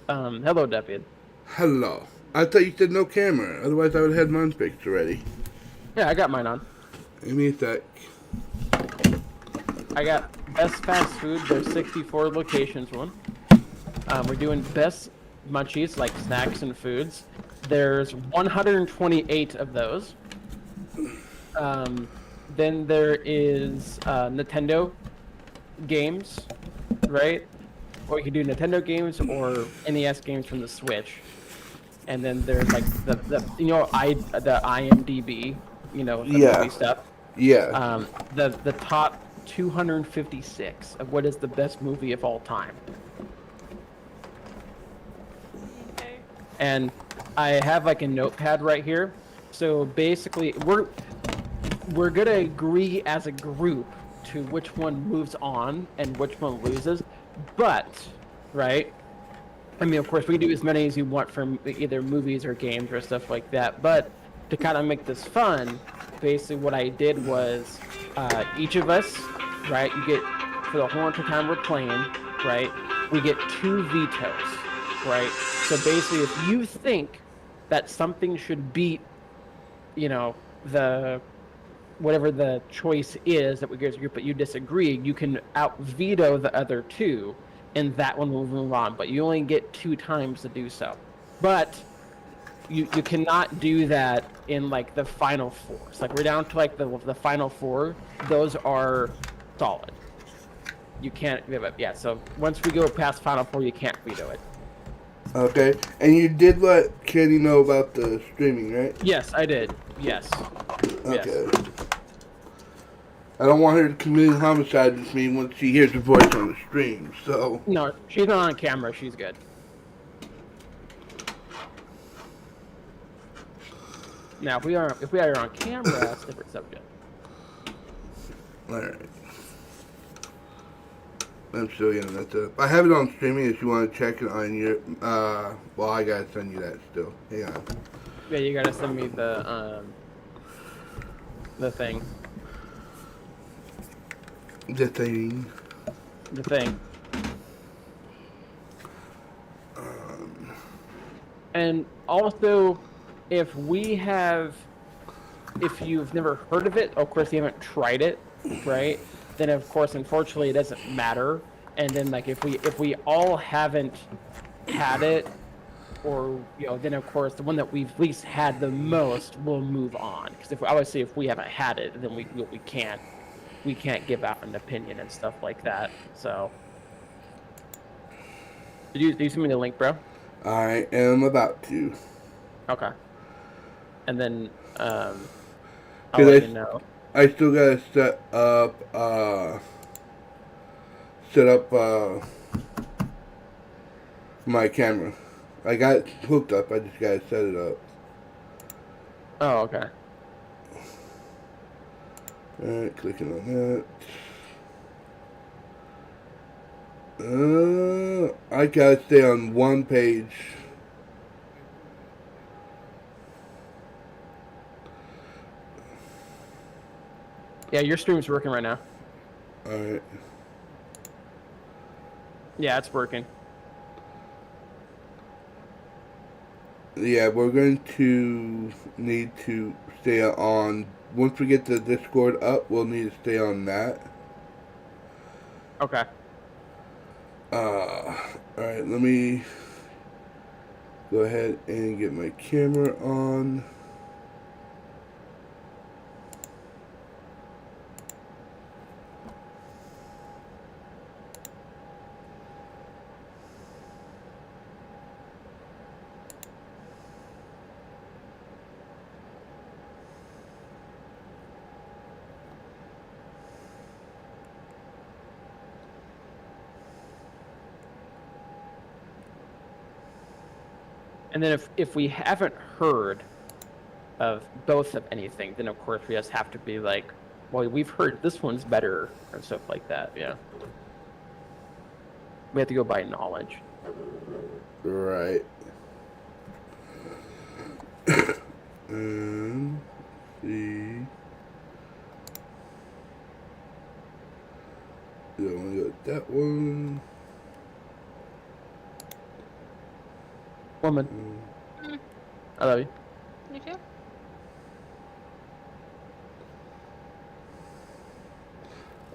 Hello, David. Hello. I thought you said no camera. Otherwise, I would have had mine fixed already. Yeah, I got mine on. Give me a sec. I got best fast food. There's 64 locations. One. We're doing best munchies, like snacks and foods. There's 128 of those. Then there is Nintendo games, right? Or you can do Nintendo games or NES games from the Switch. And then there's like the IMDb, the movie Yeah. stuff. Yeah. The top 256 of what is the best movie of all time. And I have like a notepad right here. So basically, we're gonna agree as a group to which one moves on and which one loses. But, right? I mean, of course, we can do as many as you want from either movies or games or stuff like that. But to kind of make this fun, basically what I did was each of us, right? You get for the whole entire time we're playing, right? We get two vetoes, right? So basically, if you think that something should beat, the whatever the choice is that we go as a group, but you disagree, you can out veto the other two, and that one will move on. But you only get two times to do so. But you cannot do that in like the final four. So like we're down to like the final four. Those are solid. You can't yeah. So once we go past final four, you can't veto it. Okay. And you did let Kenny know about the streaming, right? Yes, I did. Yes. Yes. Okay. I don't want her to commit homicide with me once she hears the voice on the stream, so. No, she's not on camera. She's good. Now, if we are on camera, that's a different subject. Alright. I'm still getting that up. I have it on streaming if you want to check it on your. Well, I gotta send you that still. Hang on. Yeah, you gotta send me the thing. The thing. The thing. And also, if you've never heard of it, of course you haven't tried it, right? Then of course, unfortunately, it doesn't matter. And then like if we all haven't had it, or then of course the one that we've at least had the most will move on. Because if obviously if we haven't had it, then we can't give out an opinion and stuff like that. So, do you send me the link, bro? I am about to. Okay. And then I'll let you Cause know. I still gotta set up my camera. I got it hooked up. I just gotta set it up. Oh, okay. Alright, clicking on that. I gotta stay on one page. Yeah, your stream's working right now. Alright. Yeah, it's working. Yeah, we're going to need to stay on. Once we get the Discord up, we'll need to stay on that. Okay. Alright, let me go ahead and get my camera on. And then if we haven't heard of both of anything, then of course we just have to be like, well, we've heard this one's better or stuff like that. Yeah. We have to go by knowledge. Right. And see. You want to go with that one. Woman. Mm, I love you. you too?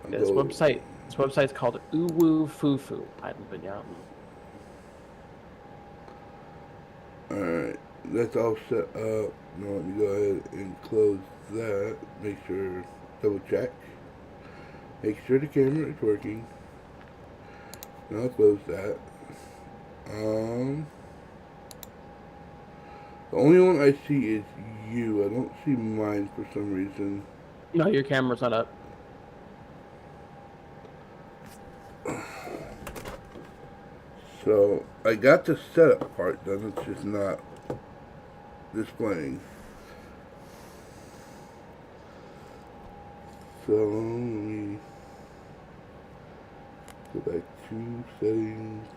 I'll This go- website's called Uwu Fufu. I haven't been yet. Alright, that's all set up. Now let me go ahead and close that. Make sure, double check. Make sure the camera is working. Now I'll close that. The only one I see is you. I don't see mine for some reason. No, your camera's not up. So I got the setup part done. It's just not displaying. So let me go back to settings.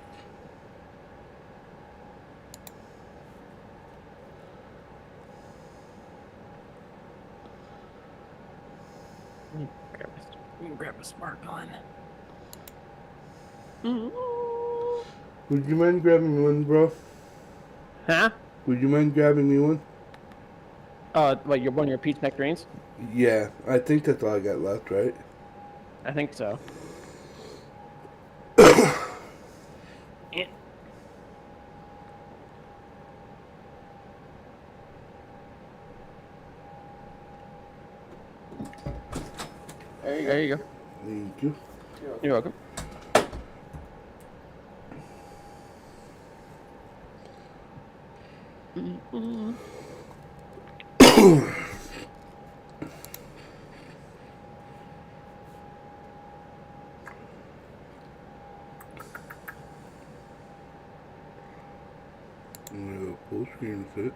Let me grab a smart gun. Would you mind grabbing me one, bro? Huh? Would you mind grabbing me one? What, you're one of your peach nectarines? Yeah, I think that's all I got left, right? I think so. Eh. There you go. Thank you. You're welcome. I'm gonna go full screen with it.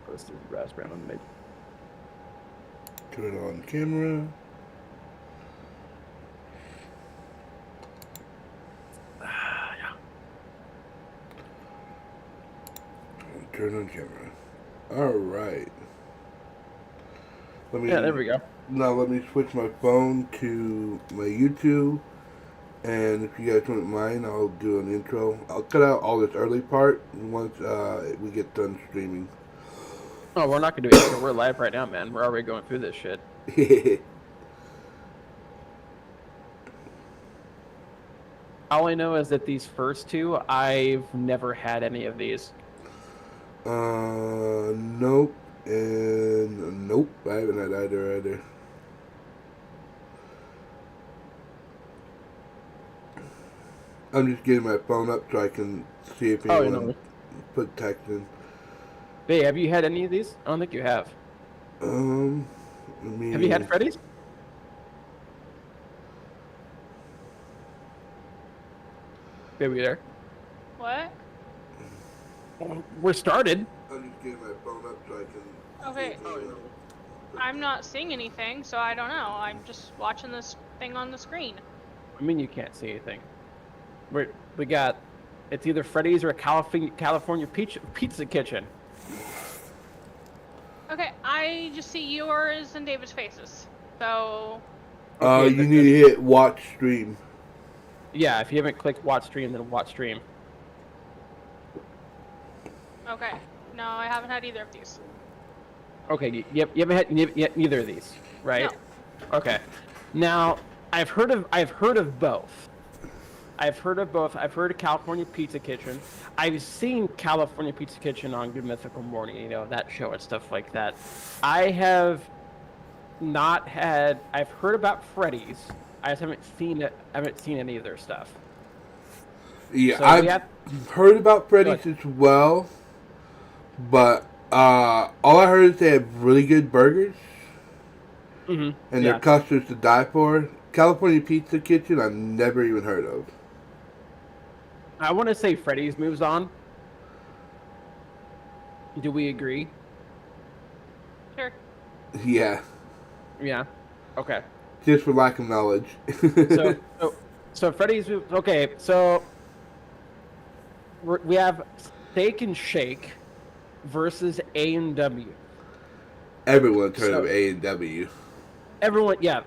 Let's do raspberry lemonade. Turn on camera. Turn on camera. Alright. Yeah, there we go. Now let me switch my phone to my YouTube. And if you guys wouldn't mind, I'll do an intro. I'll cut out all this early part once we get done streaming. Oh, we're not gonna do it. We're live right now, man. We're already going through this shit. All I know is that these first two, I've never had any of these. Nope. And nope. I haven't had either. I'm just getting my phone up so I can see if Oh, anyone no. put text in. Hey, have you had any of these? I don't think you have. Let me, Have you had Freddy's? Baby, there. What? We're started. I'm just getting my phone up so I can. Okay. see if anyone put I'm not seeing anything, so I don't know. I'm just watching this thing on the screen. I mean, you can't see anything. We got. It's either Freddy's or a California Pizza Kitchen. Okay, I just see yours and David's faces. So, Okay, you but need to hit watch stream. Yeah, if you haven't clicked watch stream, then watch stream. okay. No, I haven't had either of these. Okay, you haven't had neither of these, right? No. Okay. Now, I've heard of both. I've heard of California Pizza Kitchen. I've seen California Pizza Kitchen on Good Mythical Morning, you know, that show and stuff like that. I have not had. I've heard about Freddy's. I just haven't seen it. I haven't seen any of their stuff. Yeah, So I've heard about Freddy's as well, but all I heard is they have really good burgers, and their custards to die for. California Pizza Kitchen, I've never even heard of. I want to say Freddy's moves on. Do we agree? Sure. Yeah, Yeah. Okay. just for lack of knowledge. So Freddy's. Okay, so we have Steak and Shake versus A&W. Everyone's heard So- of A&W. Everyone, yeah,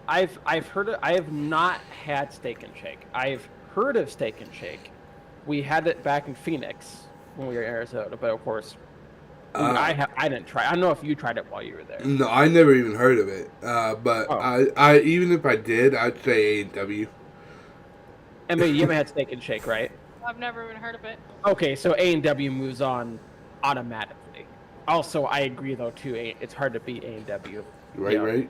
I've heard of. I have not had Steak and Shake. I've heard of Steak and Shake. We had it back in Phoenix when we were in Arizona, but of course, Uh, I didn't try. I don't know if you tried it while you were there. no, I never even heard of it. But Oh, I even if I did, I'd say A&W. I mean, you haven't had Steak and Shake, right? I've never even heard of it. Okay, so A&W moves on automatically. Also, I agree though too. It's hard to beat A&W. Right, You know, right.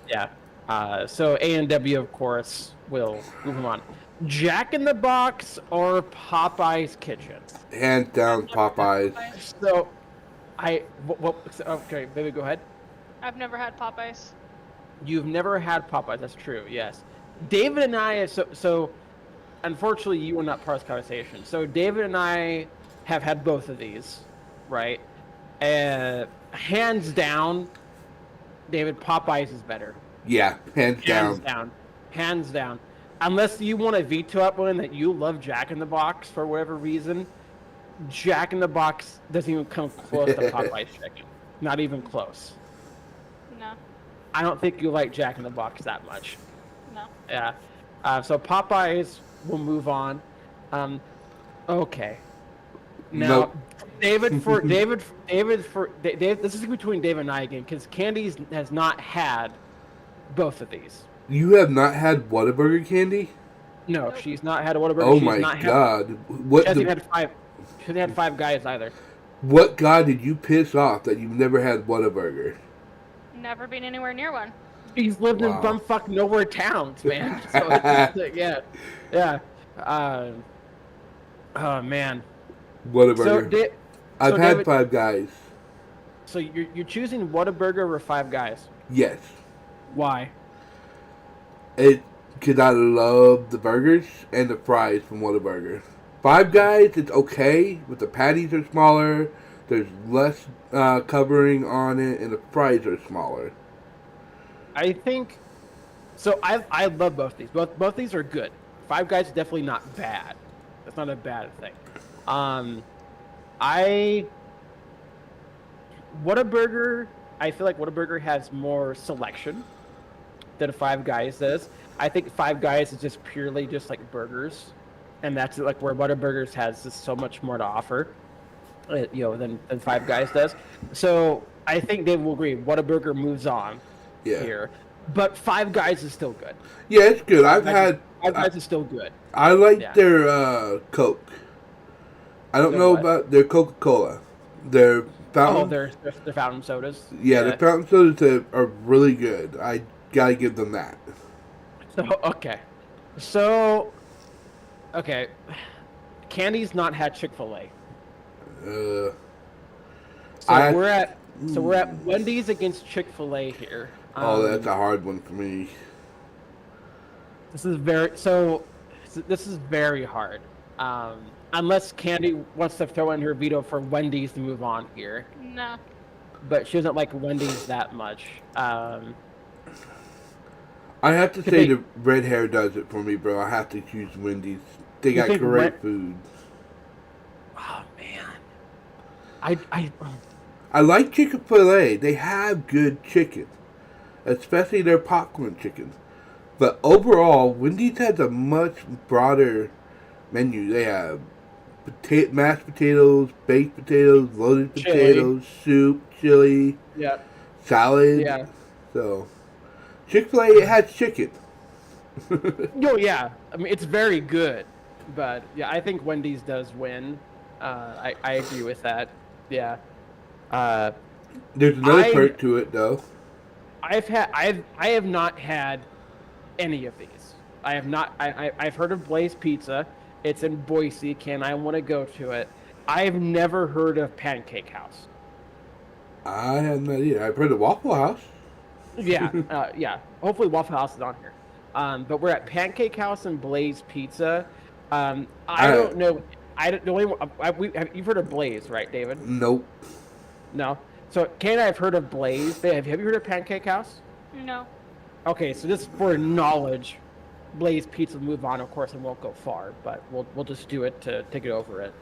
yeah. So A&W, of course, will move on. Jack in the Box or Popeye's Kitchen. Hands down, I've never had Popeyes. So, okay, baby, go ahead. I've never had Popeyes. You've never had Popeyes. That's true. Yes. David and I. So unfortunately, you were not part of this conversation. So David and I have had both of these, right? Hands down, David, Popeyes is better. Yeah, hands Hands down. down. Hands down. Unless you want to veto up one that you love Jack in the Box for whatever reason, Jack in the Box doesn't even come close to Popeye's chicken. Not even close. No, I don't think you like Jack in the Box that much. no. Yeah. So Popeyes will move on. Okay. Now, Nope. David, this is between David and I again, because Candies has not had both of these. You have not had Whataburger candy? No, she's not had a Whataburger. Oh she's my not god! She hasn't had five. She hasn't had Five Guys either. What guy did you piss off that you've never had Whataburger? Never been anywhere near one. He's lived in Wow. bumfuck nowhere towns, man. So it's just, yeah, yeah. Oh man. Whataburger. So, I've had David, Five Guys. So you're choosing Whataburger over Five Guys? Yes. Why? Because I love the burgers and the fries from Whataburger. Five Guys, it's okay, but the patties are smaller. There's less covering on it, and the fries are smaller. I think. So I love both these. Both these are good. Five Guys is definitely not bad. That's not a bad thing. Whataburger. I feel like Whataburger has more selection than Five Guys does. I think Five Guys is just purely just like burgers, and that's like where Whataburgers has just so much more to offer, than Five Guys does. So I think they will agree. Whataburger moves on Yeah. here, but Five Guys is still good. Yeah, it's good. Five Guys is still good. I like Yeah. their Coke. I don't Their know what? about their Coca-Cola. Their fountain. Oh, they're fountain sodas. Yeah, the fountain sodas are really good. I gotta give them that. Okay. Candy's not had Chick-fil-A. Uh, So I- we're at Wendy's against Chick-fil-A here. that's a hard one for me. This is very hard. Unless Candy wants to throw in her veto for Wendy's to move on here, No. but she doesn't like Wendy's that much. I have to Could say they- the red hair does it for me, bro. I have to choose Wendy's. They You got think great food. Oh man, I like Chick-fil-A. They have good chicken, especially their popcorn chicken. But overall, Wendy's has a much broader menu. They have mashed potatoes, baked potatoes, loaded Chili. potatoes, soup, chili, yeah, salad. yeah. So, Chick-fil-A has chicken. Oh yeah, I mean it's very good, but yeah, I think Wendy's does win. I agree with that. Yeah. There's another I- perk to it, though. I have not had any of these. I have not. I've heard of Blaze Pizza. It's in Boise. I want to go to it. I've never heard of Pancake House. I have no idea. I've heard of Waffle House. Yeah, yeah. Hopefully Waffle House is on here. But we're at Pancake House and Blaze Pizza. I don't know. I don't. The only you've heard of Blaze, right, David? Nope. No. So Kay and I have heard of Blaze. Have you heard of Pancake House? No. Okay, so just for knowledge, Blaze Pizza will move on, of course, and won't go far, but we'll just do it to take it over it.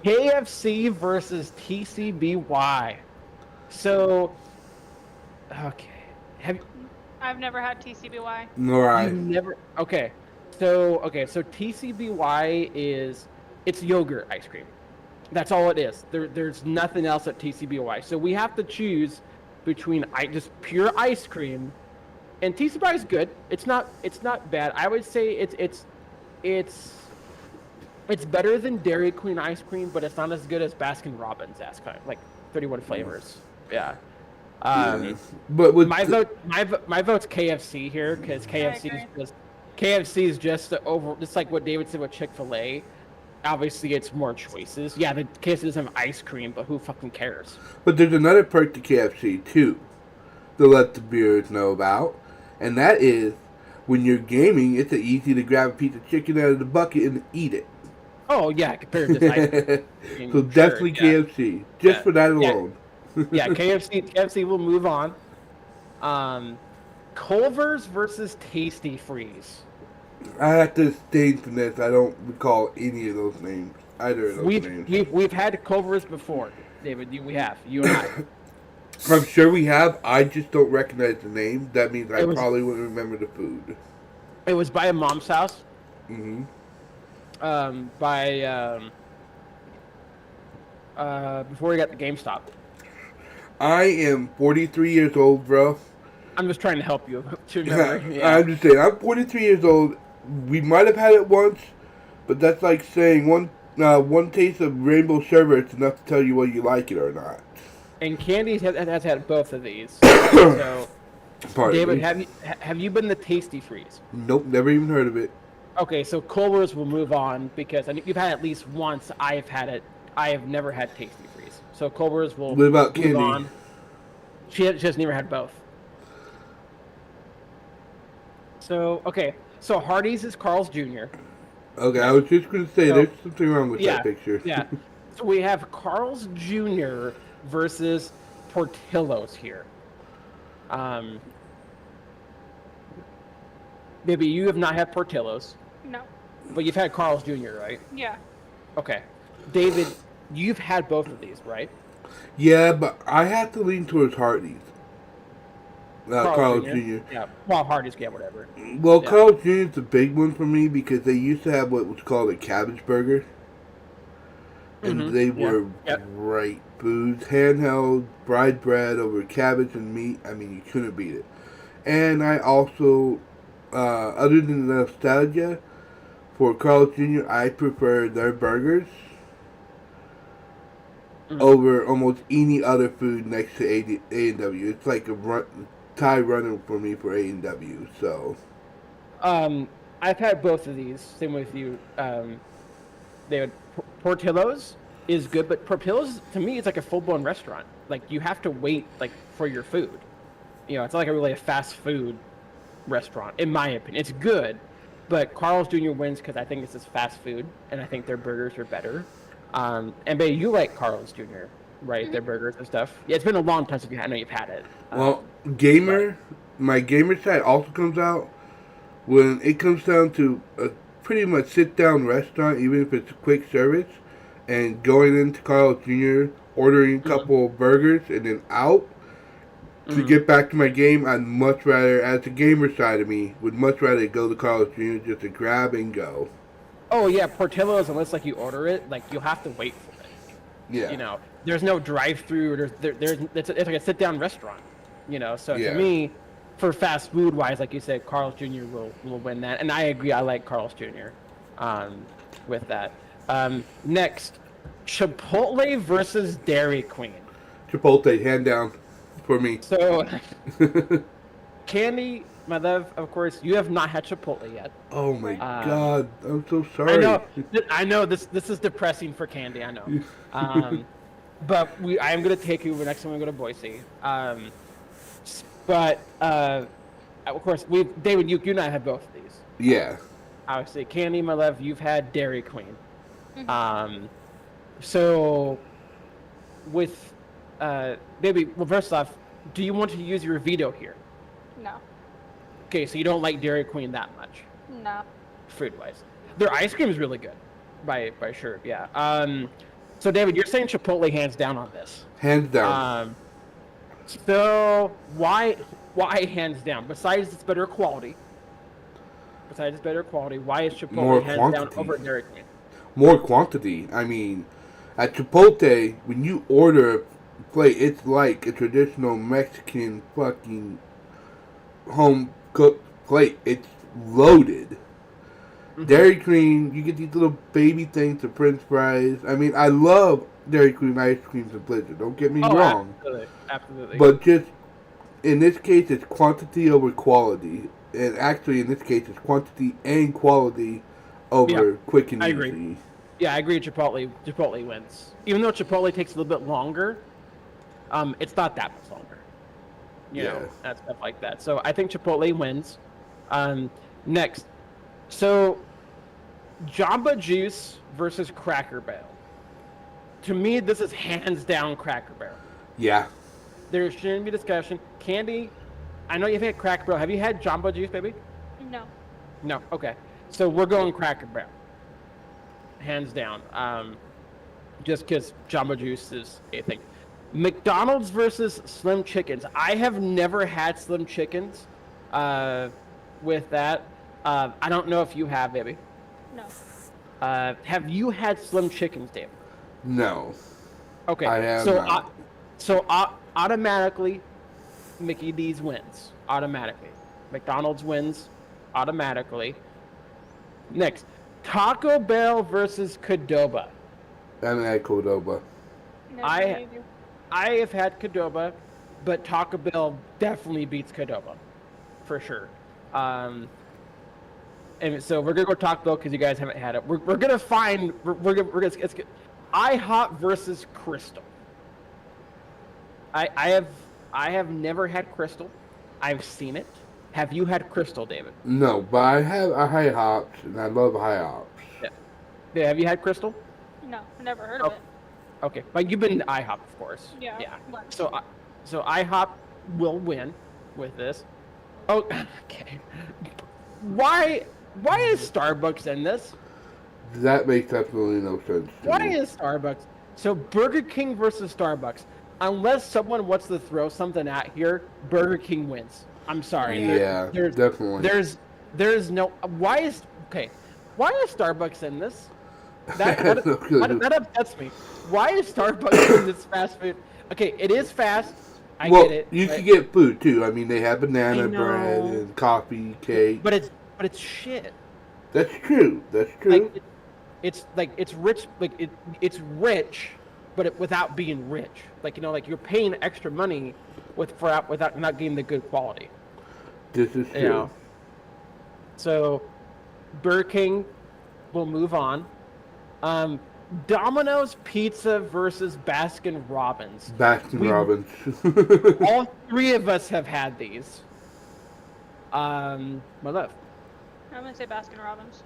KFC versus TCBY. So, okay, I've never had TCBY. Nor I. you never? Okay, so TCBY is it's yogurt ice cream. That's all it is. There's nothing else at TCBY. So we have to choose between just pure ice cream, and TCBY is good. It's not bad. I would say it's better than Dairy Queen ice cream, but it's not as good as Baskin Robbins ice cream, like 31 flavors. Yeah. But with my vote's KFC here because KFC is just like what David said with Chick-fil-A. Obviously, it's more choices. Yeah, the KFC doesn't have ice cream, but who fucking cares? But there's another perk to KFC too, to let the viewers know about, and that is when you're gaming, it's easy to grab a piece of chicken out of the bucket and eat it. Oh yeah, compared to ice cream. So definitely KFC, just for that alone. Yeah, KFC will move on. Culver's versus Tasty Freeze. I have to abstain from this. I don't recall any of those names. Either of those names. We've had Culver's before, David. We have. You and I. I'm sure we have. I just don't recognize the name. That means I probably wouldn't remember the food. It was by a mom's house. Mm-hmm. Before we got the GameStop. I am 43 years old, bro. I'm just trying to help you to remember. Yeah. I'm just saying, I'm 43 years old. We might have had it once, but that's like saying one taste of rainbow sherbet is enough to tell you whether you like it or not. And Candy has had both of these. So, David, have you been the Tasty Freeze? Nope, never even heard of it. Okay, so Culver's will move on because I think you've had it at least once. I've had it. I have never had Tasty Freeze. So Culver's will What about move Candy? on. She has never had both. So, okay. So Hardee's is Carl's Jr. Okay, I was just going to say, there's something wrong with that picture. Yeah. So we have Carl's Jr. versus Portillo's here. Maybe you have not had Portillo's. No. But you've had Carl's Jr., right? Yeah. Okay. David, you've had both of these, right? Yeah, but I have to lean towards Hardee's. Carl's Jr. Yeah. Well, Hardee's, yeah, whatever. Well, yeah. Carl's Jr. is a big one for me because they used to have what was called a cabbage burger. And they were great foods. Handheld, fried bread over cabbage and meat. I mean, you couldn't beat it. And I also, other than the nostalgia, for Carl's Jr., I prefer their burgers over almost any other food next to A&W. It's like a tie runner for me for A&W. So, I've had both of these. Same with you. David. Portillo's is good, but Portillo's to me is like a full-blown restaurant. Like you have to wait like for your food. You know, it's not like a fast food restaurant, in my opinion. It's good, but Carl's Jr. wins because I think it's just fast food, and I think their burgers are better. And babe, you like Carl's Jr., right? Their burgers and stuff. Yeah, it's been a long time since I know you've had it. Well, my gamer side also comes out when it comes down to a pretty much sit-down restaurant, even if it's a quick service, and going into Carl's Jr., ordering a couple of burgers, and then out. To get back to my game, I'd much rather, as the gamer side of me, would much rather go to Carl's Jr. just to grab and go. Oh yeah, Portillo's, unless like you order it, like you'll have to wait for it. Yeah. You know, there's no drive-through. It's like a sit-down restaurant. You know, so to me, for fast food wise, like you said, Carl's Jr. will win that, and I agree. I like Carl's Jr. With that. Next, Chipotle versus Dairy Queen. Chipotle, hand down, for me. So, Candy, my love, of course, you have not had Chipotle yet. Oh my God, I'm so sorry. I know. This is depressing for Candy. I know. But I am gonna take you next time we go to Boise. But of course, David, you and I have both of these. Yeah. Obviously, Candy, my love, you've had Dairy Queen. So with baby, well, first off, do you want to use your veto here? No. Okay, so you don't like Dairy Queen that much? No. Food-wise, their ice cream is really good, by sure. Yeah. So David, you're saying Chipotle hands down on this? Hands down. So why hands down? Besides it's better quality. Why is Chipotle hands down over Dairy Queen? more quantity. I mean, at Chipotle, when you order a plate, it's like a traditional Mexican fucking home cooked plate. It's loaded. Dairy Queen, you get these little baby things of French fries. I mean, I love Dairy Queen ice creams and Blizzard. Don't get me wrong. Absolutely. But just in this case, it's quantity over quality, and actually, in this case, it's quantity and quality over quick and I easy. agree. Yeah, I agree. Chipotle wins. Even though Chipotle takes a little bit longer, it's not that much longer. You know, and stuff like that. So I think Chipotle wins. Next, so Jamba Juice versus Cracker Barrel. To me, this is hands down Cracker Barrel. Yeah. There shouldn't be discussion. Candy, I know you've had Cracker Barrel. Have you had Jamba Juice, baby? No. No. Okay. So we're going Cracker Barrel. Hands down. Just because Jamba Juice is a thing. McDonald's versus Slim Chickens. I have never had Slim Chickens with that. I don't know if you have, baby. No. Have you had Slim Chickens, Dave? No. Okay. I have not. Automatically, Mickey D's wins. Automatically. McDonald's wins automatically. Next, Taco Bell versus Qdoba. I haven't had Cordoba. Never I- made you. I have had Qdoba, but Taco Bell definitely beats Qdoba, for sure. And so we're gonna go Taco Bell because you guys haven't had it. We're gonna find we're gonna it's IHOP versus Crystal. I have never had Crystal. I've seen it. Have you had Crystal, David? No, but I have a high hops, and I love high hops. Yeah. Have you had Crystal? No, never heard of it. Okay, but you've been to IHOP, of course. Yeah. Yeah. once. So IHOP will win with this. Oh, okay. Why is Starbucks in this? That makes absolutely no sense to Why me. is Starbucks? So Burger King versus Starbucks. Unless someone wants to throw something at here, Burger King wins. I'm sorry. Yeah, definitely. There's no. Why is Starbucks in this? That upsets me. Why is Starbucks in this fast food? Okay, it is fast. I well, get it. you but- can get food too. I mean, they have banana I know. bread and coffee, cake. But it's shit. That's true. That's true. Like it's rich. Like it's rich, but without being rich. Like like you're paying extra money without not getting the good quality. This is true. You know. So, Burger King will move on. Domino's Pizza versus Baskin Robbins. Baskin Robbins. All three of us have had these. My love. I'm gonna say Baskin Robbins.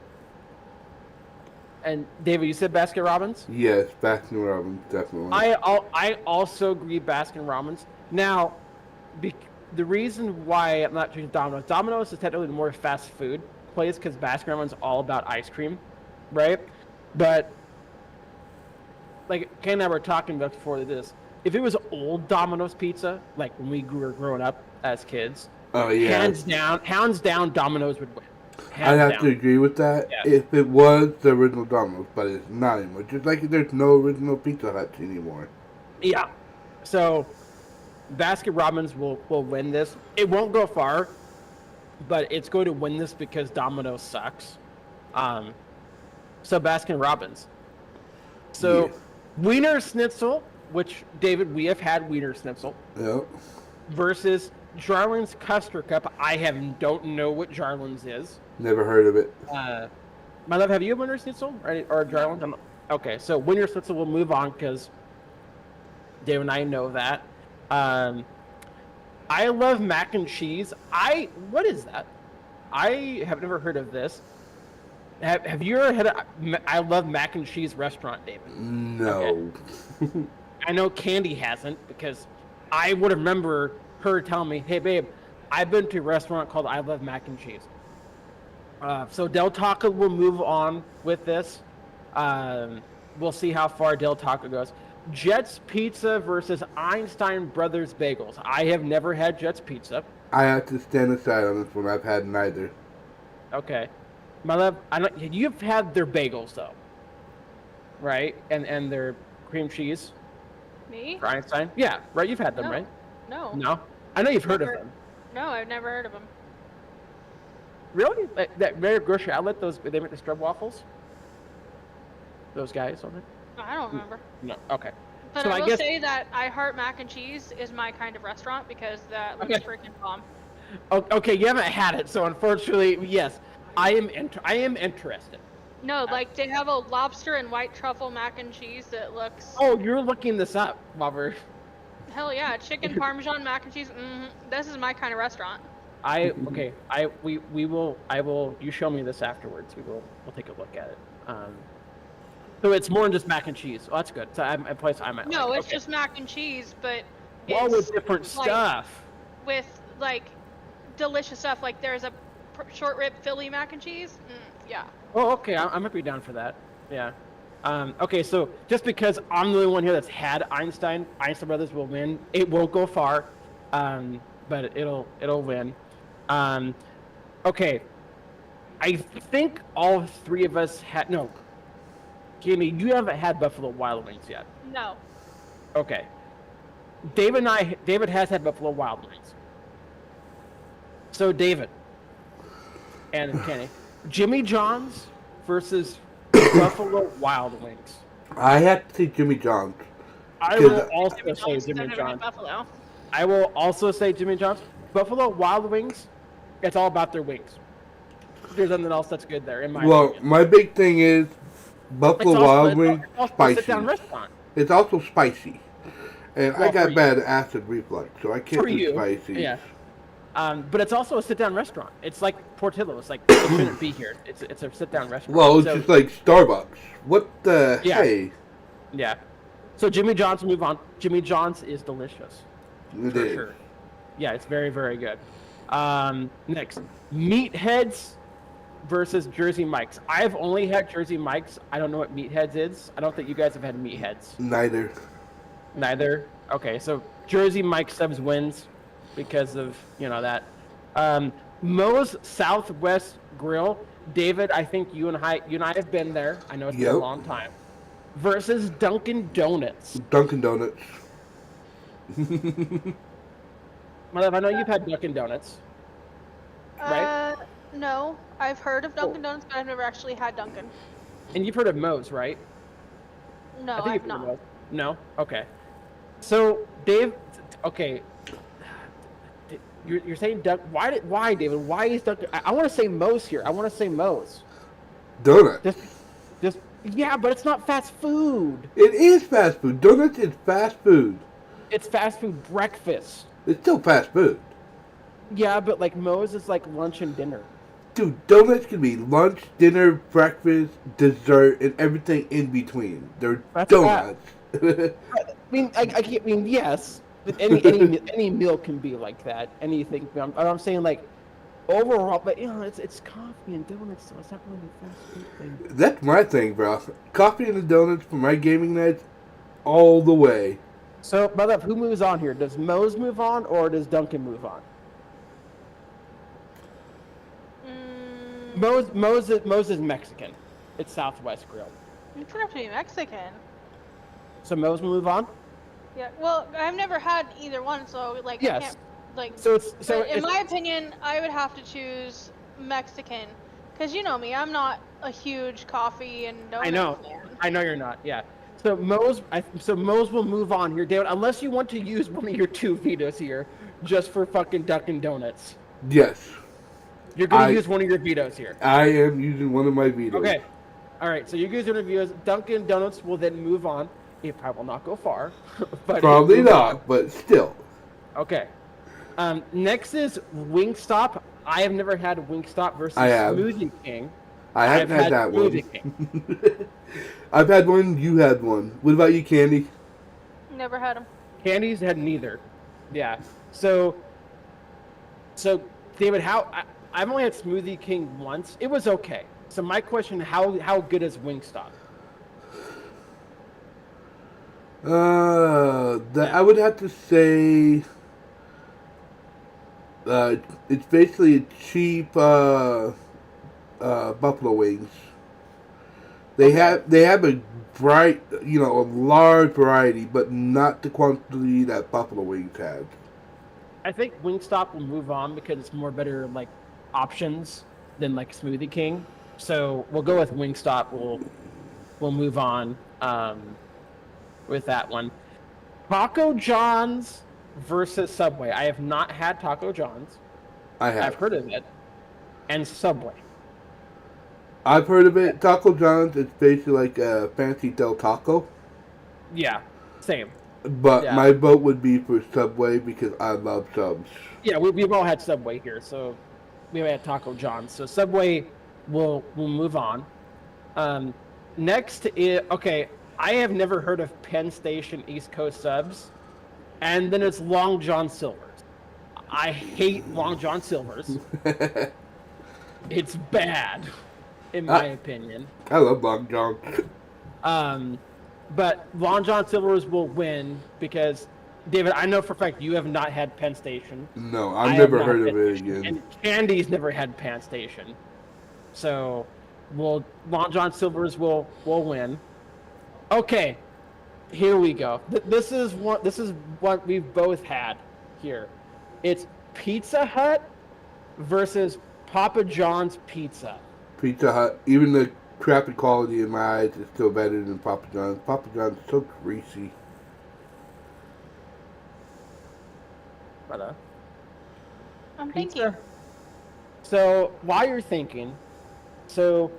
And David, you said Baskin Robbins? Yes, Baskin Robbins, definitely. I also agree Baskin Robbins. Now, the reason why I'm not choosing Domino's is technically the more fast food place because Baskin Robbins is all about ice cream, right? But like Ken and I were talking about before this, if it was old Domino's pizza, like when we were growing up as kids, Oh yeah. hands down, Domino's would win. I'd Hands have to down. agree with that Yeah. if it was the original Domino's, but it's not anymore. Just like there's no original Pizza Hut anymore. Yeah. So Baskin Robbins will win this. It won't go far, but it's going to win this because Domino's sucks. So Baskin Robbins. So Yeah. Wiener Schnitzel, which David, we have had Wiener Schnitzel, Yep. versus Jarling's Custard Cup. Don't know what Jarling's is. Never heard of it. My love, have you had Wiener Schnitzel or Jarling's? Okay, so Wiener Schnitzel will move on because Dave and I know that. I love mac and cheese. What is that? I have never heard of this. Have you ever had I love mac and cheese restaurant, David? No. I know Candy hasn't because I would remember her telling me, "Hey, babe, I've been to a restaurant called I Love Mac and Cheese." So Del Taco will move on with this. We'll see how far Del Taco goes. Jets Pizza versus Einstein Brothers Bagels. I have never had Jets Pizza. I have to stand aside on this one. I've had neither. Okay, my love, you've had their bagels though. right? And their cream cheese Me? for Einstein. Yeah, right. You've had them, No. right? No. No, I know you've heard of Never. them. No, I've never heard of them. Really? Like, that very grocery outlet, they make the strub waffles. Those guys on it. I don't remember. No. Okay. But So I I will guess- say that I Heart Mac and Cheese is my kind of restaurant because that looks Okay. freaking bomb. Okay, you haven't had it, so unfortunately, yes, I am interested. No, like they have a lobster and white truffle mac and cheese that looks. Oh, you're looking this up, Lover. Hell yeah, chicken parmesan mac and cheese. This is my kind of restaurant. Okay. We will. I will. You show me this afterwards. We'll take a look at it. So it's more than just mac and cheese. Oh, that's good. So I'm a place I might. No, like. it's Okay. just mac and cheese, but Well, it's with different like, stuff. with like delicious stuff. Like there's a short rib Philly mac and cheese. Yeah. Oh, okay. I might be down for that. Yeah. Okay, so just because I'm the only one here that's had Einstein Brothers will win. It won't go far, but it'll win. Okay. I think all three of us had no. Jamie, you haven't had Buffalo Wild Wings yet. No. Okay. David has had Buffalo Wild Wings. So David and Kenny, Jimmy John's versus Buffalo Wild Wings. I have to say Jimmy John's. I Because- will also say John's Jimmy never been John's. Buffalo. I will also say Jimmy John's. Buffalo Wild Wings, it's all about their wings. There's nothing else that's good there, in my Well, opinion. my big thing is Buffalo Wild Wings it's also a spicy. sit-down restaurant. It's also spicy, and I Well, for got you. bad acid reflux, so I can't For do you, spicy. yeah. But it's also a sit-down restaurant. It's like Portillo's. Like it shouldn't be here. It's a sit-down restaurant. Well, it's So- just like Starbucks. What the Yeah. hey? yeah. So Jimmy John's, move on. Jimmy John's is delicious. It For is. sure. Yeah, it's very, very good. Next, Meatheads versus Jersey Mike's. I've only had Jersey Mike's. I don't know what Meatheads is. I don't think you guys have had Meatheads. Neither. Neither. Okay, so Jersey Mike's subs wins because of that. Moe's Southwest Grill. David, I think you and I have been there. I know it's been a Yep. long time. Versus Dunkin' Donuts. Dunkin' Donuts. Mother, I know you've had Dunkin' Donuts. Right? No, I've heard of Dunkin' Donuts, but I've never actually had Dunkin'. And you've heard of Moe's, right? No, I think I've you've heard of not. Moe's. No? Okay. So, Dave, okay. You're saying why, David? Why is Dunkin'? I want to say Moe's here. I want to say Moe's. Donut. Just, yeah, but it's not fast food. It is fast food. Donuts is fast food. It's fast food breakfast. It's still fast food. Yeah, but like Moe's is like lunch and dinner. Dude, donuts can be lunch, dinner, breakfast, dessert, and everything in between. They're That's donuts. I mean, I mean, yes. But any meal can be like that. Anything. I'm saying like overall, but it's coffee and donuts, so it's not really a fast food thing. That's my thing, bro. Coffee and the donuts for my gaming nights, all the way. So, brother, who moves on here? Does Moe's move on or does Dunkin' move on? Moe's is Mexican. It's Southwest Grill. You could have to be Mexican. So Moe's move on. Yeah. Well, I've never had either one, so like I Yes. can't like. So it's so But in it's, my opinion, I would have to choose Mexican, because you know me, I'm not a huge coffee and donut I know. fan. I know you're not. Yeah. So Moe's will move on here, David, unless you want to use one of your two vetoes here, just for fucking Dunkin' Donuts. Yes, You're gonna I- use one of your vetoes here. I am using one of my vetoes. Okay. All right. So you guys are vetoes. Dunkin' Donuts will then move on. It probably will not go far, but it Probably will move on. not, but still. Okay. Next is Wingstop. I have never had Wingstop versus I have. Smoothie King. I haven't I've had that one. Smoothie King. I've had one, you had one. What about you, Candy? Never had them. Candy's had neither. Yeah. So David, I've only had Smoothie King once. It was okay. So my question: How good is Wingstop? I would have to say it's basically a cheap buffalo wings. They have a bright, a large variety, but not the quantity that Buffalo Wings has. I think Wingstop will move on because it's more better like options than like Smoothie King. So we'll go with Wingstop. We'll move on with that one. Taco John's versus Subway. I have not had Taco John's. I have. I've heard of it. And Subway. I've heard of it. Taco John's is basically like a fancy Del Taco. Yeah, same. But Yeah. my vote would be for Subway because I love subs. Yeah, we've all had Subway here, so we haven't had Taco John's. So Subway will move on. Next is okay. I have never heard of Penn Station East Coast subs, and then it's Long John Silver's. I hate Long John Silver's. It's bad, in my opinion. I love Long John. But Long John Silver's will win because, David, I know for a fact you have not had Penn Station. No, I've I never have not heard of Penn it Station, again. And Candy's never had Penn Station. So, Long John Silver's will win. Okay, here we go. This is what we've both had here. It's Pizza Hut versus Papa John's Pizza. Pizza Hut, even the crappy quality in my eyes is still better than Papa John's. Papa John's is so greasy. But, I'm pizza. thinking. So while you're thinking, so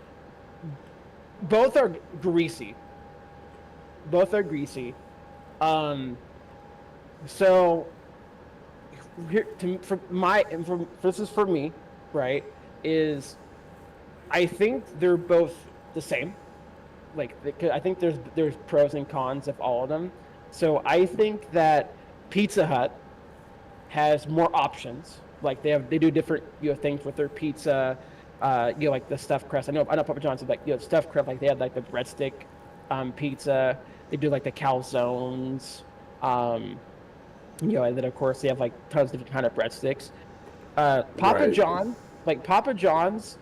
both are greasy. Both are greasy. So here this is for me, right? Is I think they're both the same. Like I think there's pros and cons of all of them. So I think that Pizza Hut has more options. Like they do different things with their pizza. Like the stuffed crust. I know Papa John's is like stuffed crust. Like they had like the breadstick pizza. They do like the calzones. And then of course they have like tons of different kind of breadsticks. Papa John's.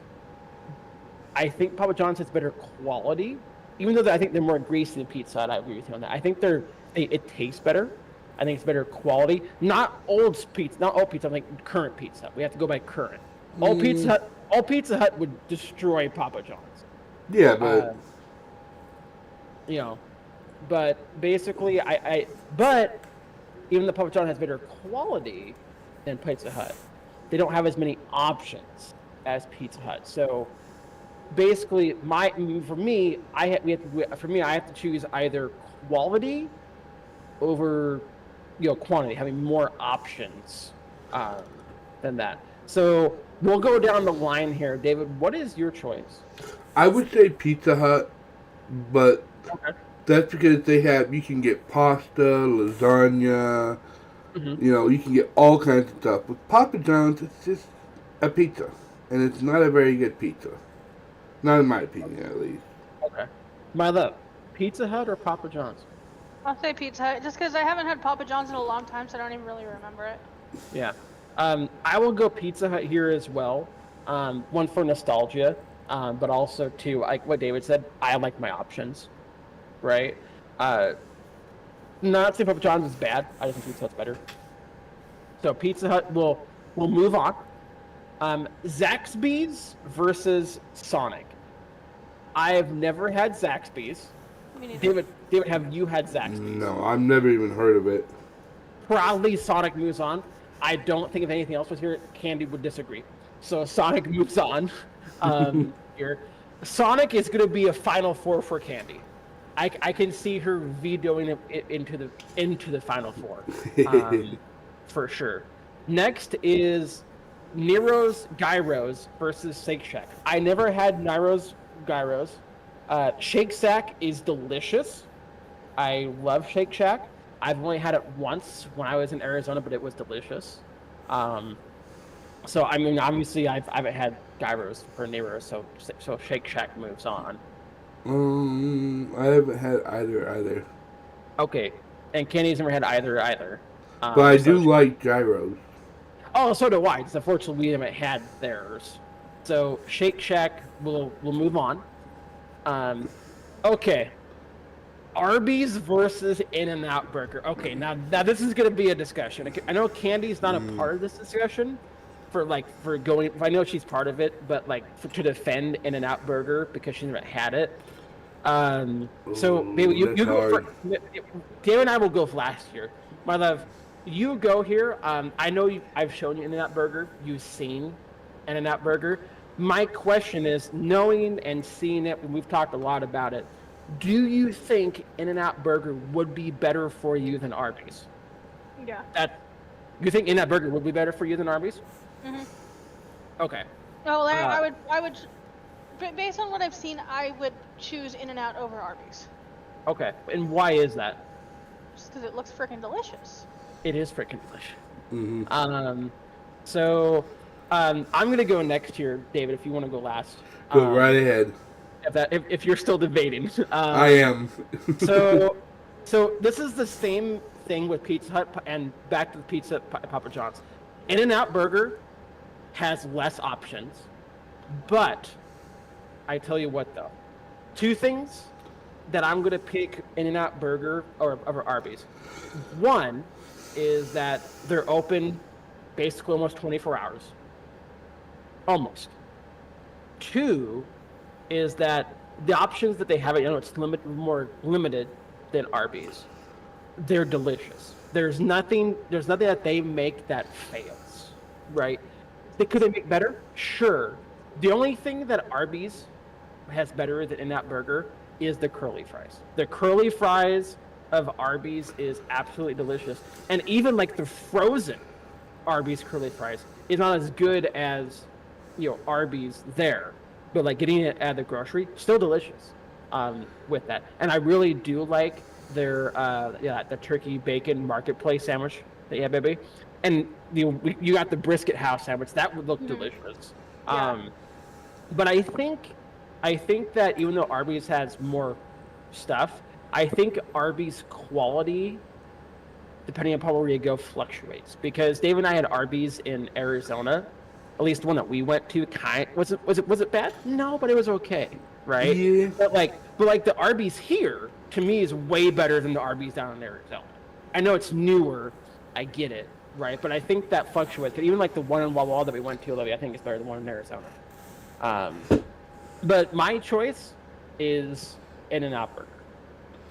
I think Papa John's has better quality, even though I think they're more greasy than Pizza Hut. I agree with you on that. I think it tastes better. I think it's better quality. Not old pizza. I'm like current pizza. We have to go by current. Old Pizza Hut would destroy Papa John's. Yeah, but but basically, but even the Papa John has better quality than Pizza Hut. They don't have as many options as Pizza Hut. So basically, I have to choose either quality over quantity, having more options than that. So we'll go down the line here. David, what is your choice? I would say Pizza Hut, but Okay. that's because you can get pasta, lasagna, you can get all kinds of stuff. With Papa John's, it's just a pizza, and it's not a very good pizza. Not in my opinion, at least. Okay. My love, Pizza Hut or Papa John's? I'll say Pizza Hut, just because I haven't had Papa John's in a long time, so I don't even really remember it. Yeah. I will go Pizza Hut here as well. One for nostalgia, but also two, like what David said, I like my options, right? Not saying Papa John's is bad. I just think Pizza Hut's better. So Pizza Hut will move on. Zaxby's versus Sonic. I have never had Zaxby's. Me neither. David, have you had Zaxby's? No, I've never even heard of it. Proudly, Sonic moves on. I don't think if anything else was here, Candy would disagree. So Sonic moves on. Here, Sonic is going to be a Final Four for Candy. I can see her vetoing it into the Final Four, for sure. Next is Nero's Gyros versus Shake Shack. I never had Nero's Gyros. Shake Shack is delicious. I love Shake Shack. I've only had it once when I was in Arizona, but it was delicious. So I mean, obviously, I haven't had gyros for Nero's, so Shake Shack moves on. I haven't had either. Okay, and Kenny's never had either. But I do like gyros. Oh, so do I. Just unfortunately, we haven't had theirs. So Shake Shack will move on. Okay. Arby's versus In-N-Out Burger. Okay, now this is gonna be a discussion. I know Candy's not a part of this discussion, for going. I know she's part of it, but to defend In-N-Out Burger because she never had it. So maybe you go hard. first. Dave and I will go last here. My love, you go here. I know I've shown you In-N-Out Burger. You've seen In-N-Out Burger. My question is, knowing and seeing it, and we've talked a lot about it, do you think In-N-Out Burger would be better for you than Arby's? Yeah. You think In-N-Out Burger would be better for you than Arby's? Mhm. Okay. Oh, I would. Based on what I've seen, I would choose In-N-Out over Arby's. Okay. And why is that? Just because it looks freaking delicious. It is freaking delicious. Mm-hmm. I'm gonna go next here, David. If you want to go last. Go right ahead. If you're still debating. I am. so this is the same thing with Pizza Hut and back to the Pizza Papa John's. In-N-Out Burger has less options, but I tell you what though, two things that I'm gonna pick In-N-Out Burger over Arby's. One is that they're open basically almost 24 hours. Almost. Two is that the options that they have, it's more limited than Arby's. They're delicious. There's nothing that they make that fails, right? Could they make better? Sure. The only thing that Arby's has better than In-N-Out Burger is the curly fries. The curly fries of Arby's is absolutely delicious. And even like the frozen Arby's curly fries is not as good as, Arby's there. But like getting it at the grocery, still delicious with that. And I really do like their the turkey bacon marketplace sandwich that you have, baby. And you got the brisket house sandwich that would look delicious. Yeah. But I think that even though Arby's has more stuff, I think Arby's quality, depending upon where you go, fluctuates. Because Dave and I had Arby's in Arizona. At least the one that we went to, was it bad? No, but it was okay, right? Yeah. But the Arby's here to me is way better than the Arby's down in Arizona. I know it's newer, I get it, right? But I think that fluctuates. Even like the one in Wawa that we went to, I think it's better than the one in Arizona. But my choice is In-N-Out Burger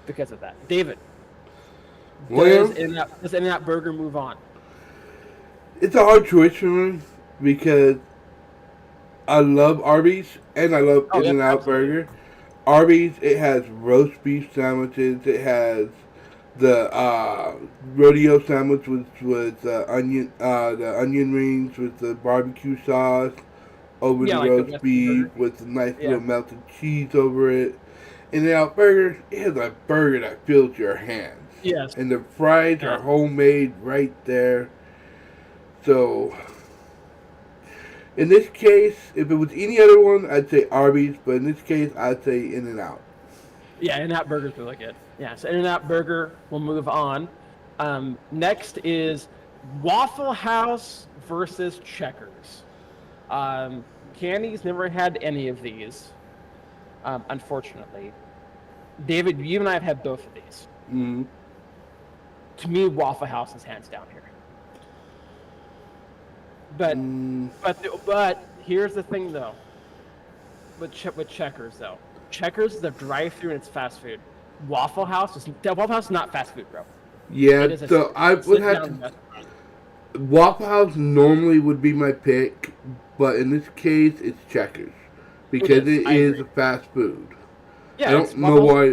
because of that. David, does In-N-Out Burger move on? It's a hard choice for me because I love Arby's and I love In-N-Out Burger. Arby's, it has roast beef sandwiches. It has the rodeo sandwich with the onion rings with the barbecue sauce over the roast beef with the nice little melted cheese over it. In-N-Out Burger, it has a burger that fills your hands. Yes. And the fries are homemade right there. So, in this case, if it was any other one, I'd say Arby's. But in this case, I'd say In-N-Out. Yeah, In-N-Out Burger's really good. Yeah, so In-N-Out Burger, we'll move on. Next is Waffle House versus Checkers. Candy's never had any of these, unfortunately. David, you and I have had both of these. Mm-hmm. To me, Waffle House is hands down here. But here's the thing though. With Checkers though, Checkers is a drive-through and it's fast food. Waffle House is not fast food, bro. Yeah, so I would have to. Waffle House normally would be my pick, but in this case, it's Checkers because it is a fast food. Yeah, I don't know why.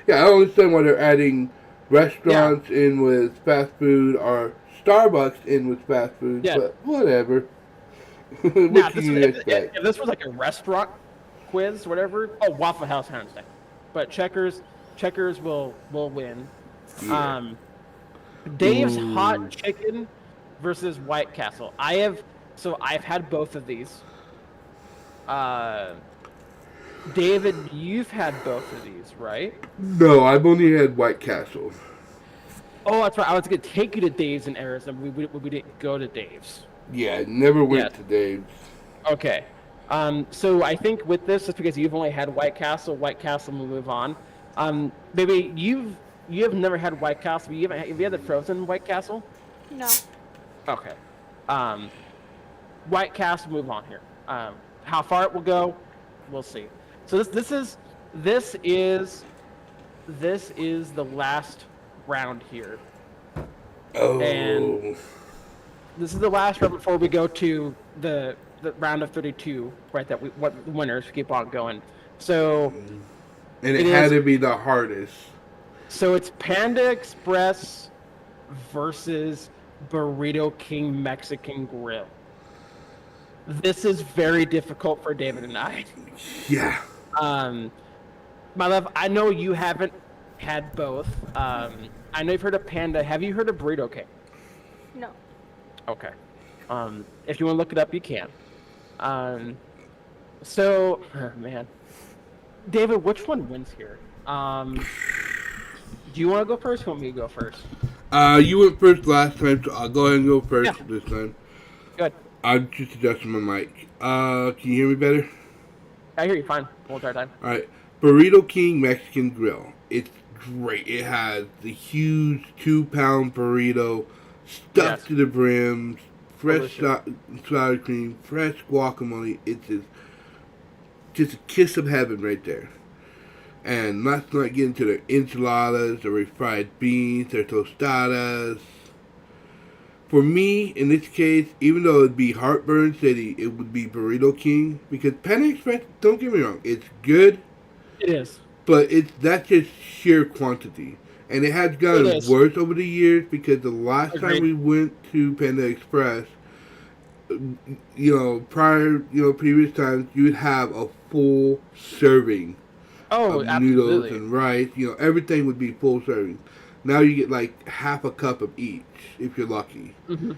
Yeah, I don't understand why they're adding restaurants in with fast food or Starbucks in with fast food, but whatever. If this was like a restaurant quiz, whatever, Waffle House hands down. But Checkers will win. Yeah. Dave's Hot Chicken versus White Castle. I've had both of these. David, you've had both of these, right? No, I've only had White Castle. Oh, that's right. I was going to take you to Dave's in Arizona. We didn't go to Dave's. Yeah, I never went to Dave's. Okay. So I think with this, just because you've only had White Castle will move on. Maybe you have never had White Castle. But have you had the frozen White Castle? No. Okay. Um, White Castle move on here. How far it will go, we'll see. So this is the last round here. Oh. And this is the last round before we go to the round of 32, right? What the winners keep on going. So. And it had to be the hardest. So it's Panda Express versus Burrito King Mexican Grill. This is very difficult for David and I. Yeah. My love, I know you haven't had both. I know you've heard of Panda. Have you heard of Burrito King? No. Okay. If you want to look it up, you can. So, man. David, which one wins here? Do you want to go first or want me to go first? You went first last time, so I'll go ahead and go first this time. Good. I'm just adjusting my mic. Can you hear me better? I hear you fine. We'll try time. Alright. Burrito King Mexican Grill. It's great. It has the huge 2-pound burrito stuffed to the brim, fresh sour cream, fresh guacamole. It's just a kiss of heaven right there. And let's not get into their enchiladas, their refried beans, their tostadas. For me, in this case, even though it'd be Heartburn City, it would be Burrito King. Because Panda Express, don't get me wrong, it's good. It is. But that's just sheer quantity. And it has gotten worse over the years because the last time we went to Panda Express, previous times, you would have a full serving of noodles and rice. Everything would be full serving. Now you get like half a cup of each if you're lucky. Mm-hmm.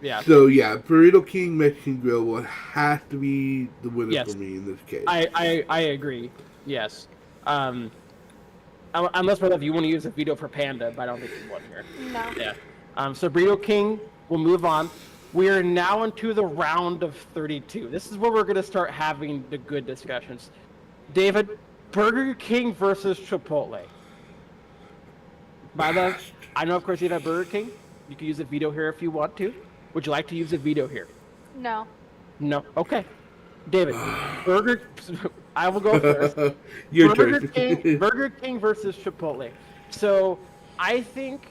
Yeah. So yeah, Burrito King Mexican Grill will have to be the winner for me in this case. I agree. Yes. Unless, if you want to use a veto for Panda, but I don't think you want here. No. Yeah. So Burrito King will move on. We are now into the round of 32. This is where we're going to start having the good discussions. David, Burger King versus Chipotle. By the way, I know, of course, you have Burger King. You can use a veto here if you want to. Would you like to use a veto here? No. No. Okay. David, I will go first. Your Burger turn. Burger King versus Chipotle. So I think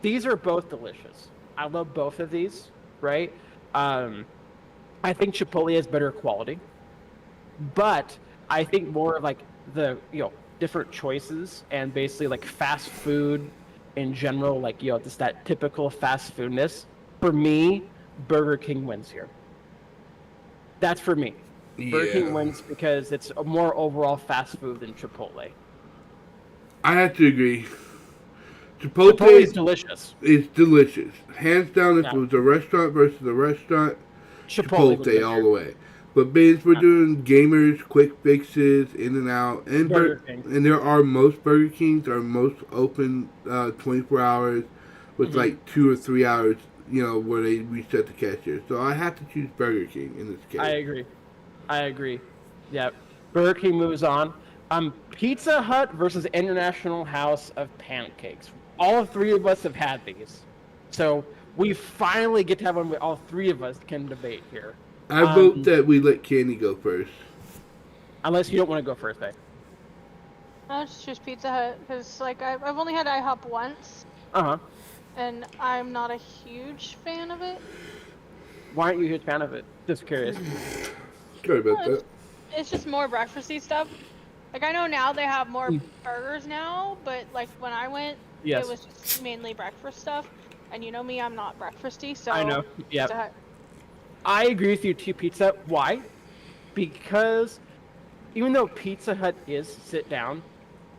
these are both delicious. I love both of these, right? I think Chipotle has better quality, but I think more of like the different choices and basically like fast food in general, like just that typical fast foodness. For me, Burger King wins here. That's for me. Burger King wins because it's a more overall fast food than Chipotle. I have to agree. Chipotle is delicious. It's delicious. Hands down, if it was a restaurant versus a restaurant, Chipotle all the way. But since we're doing gamers, quick fixes, in and out, and and there are most Burger Kings are most open 24 hours with like 2 or 3 hours, where they reset the cashier. So I have to choose Burger King in this case. I agree. Yeah. Burger King moves on. Pizza Hut versus International House of Pancakes. All three of us have had these. So we finally get to have one where all three of us can debate here. I vote that we let Candy go first. Unless you don't want to go first, babe. I'll just choose Pizza Hut because, I've only had IHOP once. And I'm not a huge fan of it. Why aren't you a huge fan of it? Just curious. Sorry about that. It's just more breakfasty stuff. I know now they have more burgers now, but when I went, it was just mainly breakfast stuff. And you know me, I'm not breakfasty, so I know. Yeah. Pizza Hut. I agree with you too, Pizza Hut. Why? Because even though Pizza Hut is sit down,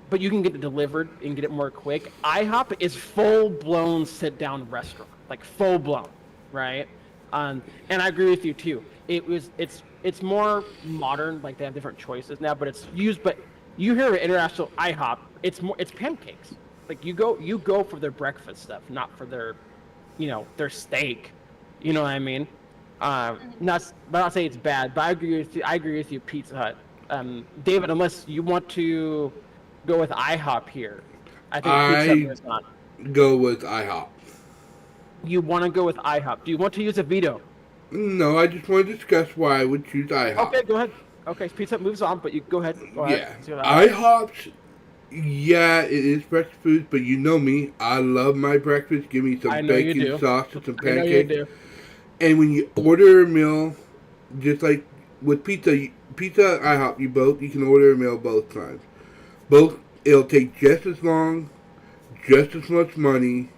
but you can get it delivered and get it more quick, IHOP is full-blown sit-down restaurant, full-blown, right? And I agree with you too. It's more modern, they have different choices now, but it's used. But you hear international IHOP, it's pancakes. You go for their breakfast stuff, not for their, their steak. You know what I mean? Not say it's bad, but I agree with you. I agree with you, Pizza Hut. David, unless you want to go with IHOP here, I think Pizza Hut is not. Go with IHOP. You want to go with IHOP? Do you want to use a veto? No, I just want to discuss why I would choose IHOP. Okay, go ahead. Okay, Pizza Hut moves on, but you go ahead. Yeah, IHOP's. Yeah, it is breakfast food, but you know me. I love my breakfast. Give me some bacon, sausage, some pancakes. I know you do. And when you order a meal, just like with pizza and IHOP, you can order a meal both times. It'll take just as long, just as much money.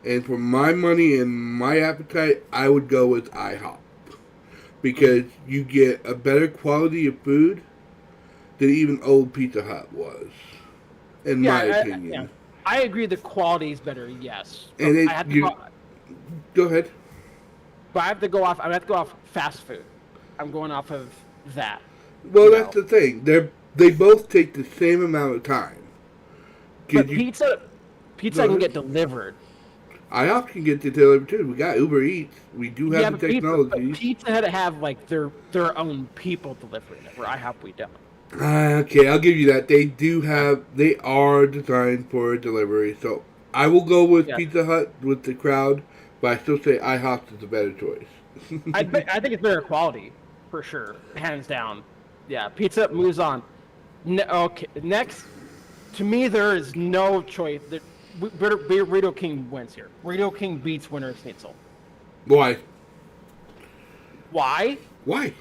And for my money and my appetite, I would go with IHOP. Because you get a better quality of food than even old Pizza Hut was. In my opinion. I agree the quality is better, yes. And go ahead. But I have to go off fast food. I'm going off of that. Well, that's the thing. They both take the same amount of time. But pizza can get delivered. IHOP can get delivered too. We got Uber Eats. We do have the technology. Pizza had to have like their own people delivering it. Where IHOP we don't. Okay, I'll give you that. They are designed for delivery. So I will go with Pizza Hut with the crowd, but I still say IHOP is a better choice. I think it's better quality for sure, hands down. Yeah, Pizza Hut moves on. Okay, next, to me there is no choice. Burrito King wins here. Burrito King beats Wiener Schnitzel. Why? Why? Why?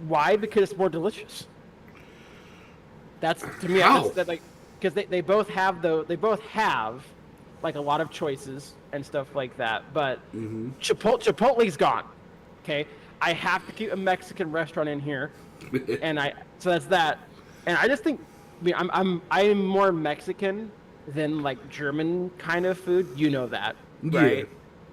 Why? Because it's more delicious. That's to me. How? Because they both have like a lot of choices and stuff like that. But Chipotle's gone. Okay, I have to keep a Mexican restaurant in here, so that's that. And I just think, I'm more Mexican than like German kind of food. You know that, right? Yeah.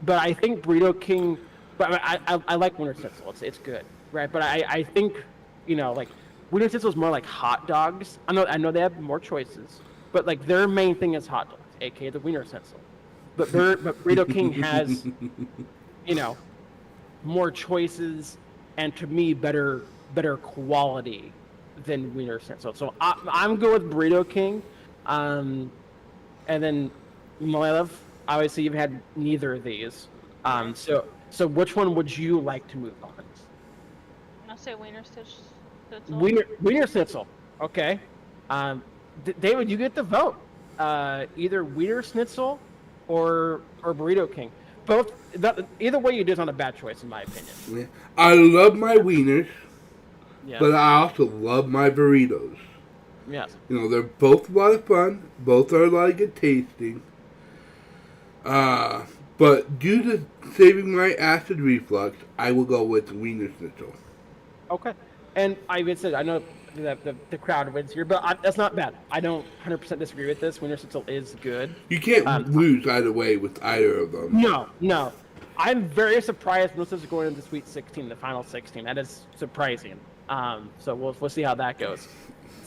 But I think Burrito King. But I like Wiener Schnitzel. It's good, right? But I think like Wiener Schnitzel is more like hot dogs. I know they have more choices, but like their main thing is hot dogs, aka the Wiener Schnitzel. But Burrito King has more choices and to me better quality than Wiener Schnitzel. So I'm good with Burrito King. And then Malev, obviously you've had neither of these. So which one would you like to move on? I'll say Wiener Schnitzel. Wiener Schnitzel. Okay. David, you get the vote. Either Wiener Schnitzel or Burrito King. Either way you do is not a bad choice in my opinion. Yeah. I love my wieners, but I also love my burritos. Yes. They're both a lot of fun. Both are a lot of good tasting. But due to saving my acid reflux, I will go with Wiener Schnitzel. Okay. And I even said, I know that the crowd wins here, but that's not bad. I don't 100% disagree with this. Wiener Schnitzel is good. You can't lose either way with either of them. No. I'm very surprised Melissa's going into Sweet 16, the final 16. That is surprising. So we'll see how that goes.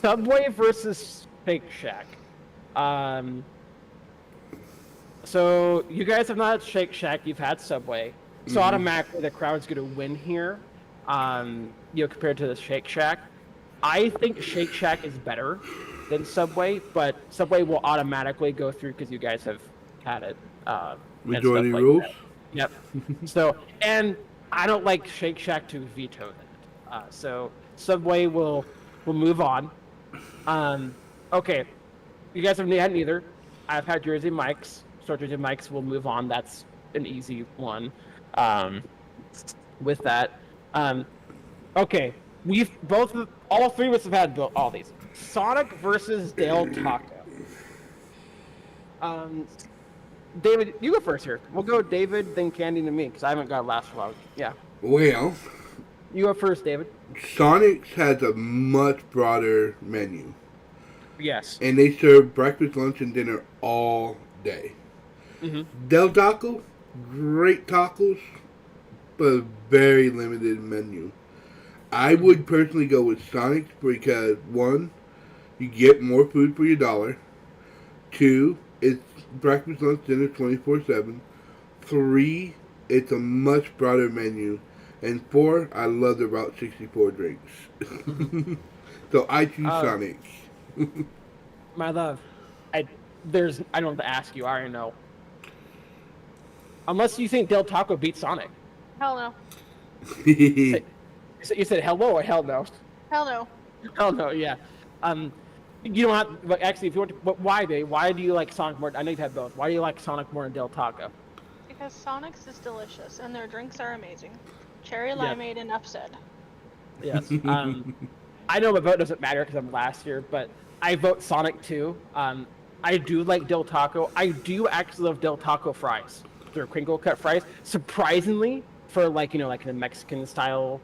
Subway versus Shake Shack. So you guys have not had Shake Shack. You've had Subway. So automatically the crowd's going to win here. Compared to the Shake Shack. I think Shake Shack is better than Subway, but Subway will automatically go through because you guys have had it. Majority rules? Yep. So, and I don't like Shake Shack to veto that. So Subway will move on. Okay. You guys have had neither. I've had Jersey Mike's. So Jersey Mike's will move on. That's an easy one. With that. Okay, all three of us have had all these. Sonic versus Del Taco. David, you go first here. We'll go David, then Candy, to me, because I haven't got last one. Yeah. Well, you go first, David. Sonic's has a much broader menu. Yes. And they serve breakfast, lunch, and dinner all day. Del Taco, great tacos, but a very limited menu. I would personally go with Sonic's because, one, you get more food for your dollar. Two, it's breakfast, lunch, dinner 24/7. 3, it's a much broader menu. And 4, I love the Route 64 drinks. So I choose Sonic. My love, I don't have to ask you. I already know. Unless you think Del Taco beats Sonic. Hell no. You said hello or hell no? Hell no. Hell no. Yeah. You don't have. But actually, if you want to, but why, Dave? Why do you like Sonic more? I know you've had both. Why do you like Sonic more than Del Taco? Because Sonic's is delicious and their drinks are amazing. Cherry limeade, enough said. Yes. I know my vote doesn't matter because I'm last year, but I vote Sonic too. I do like Del Taco. I do actually love Del Taco fries. They're crinkle cut fries. Surprisingly, for like like in a Mexican style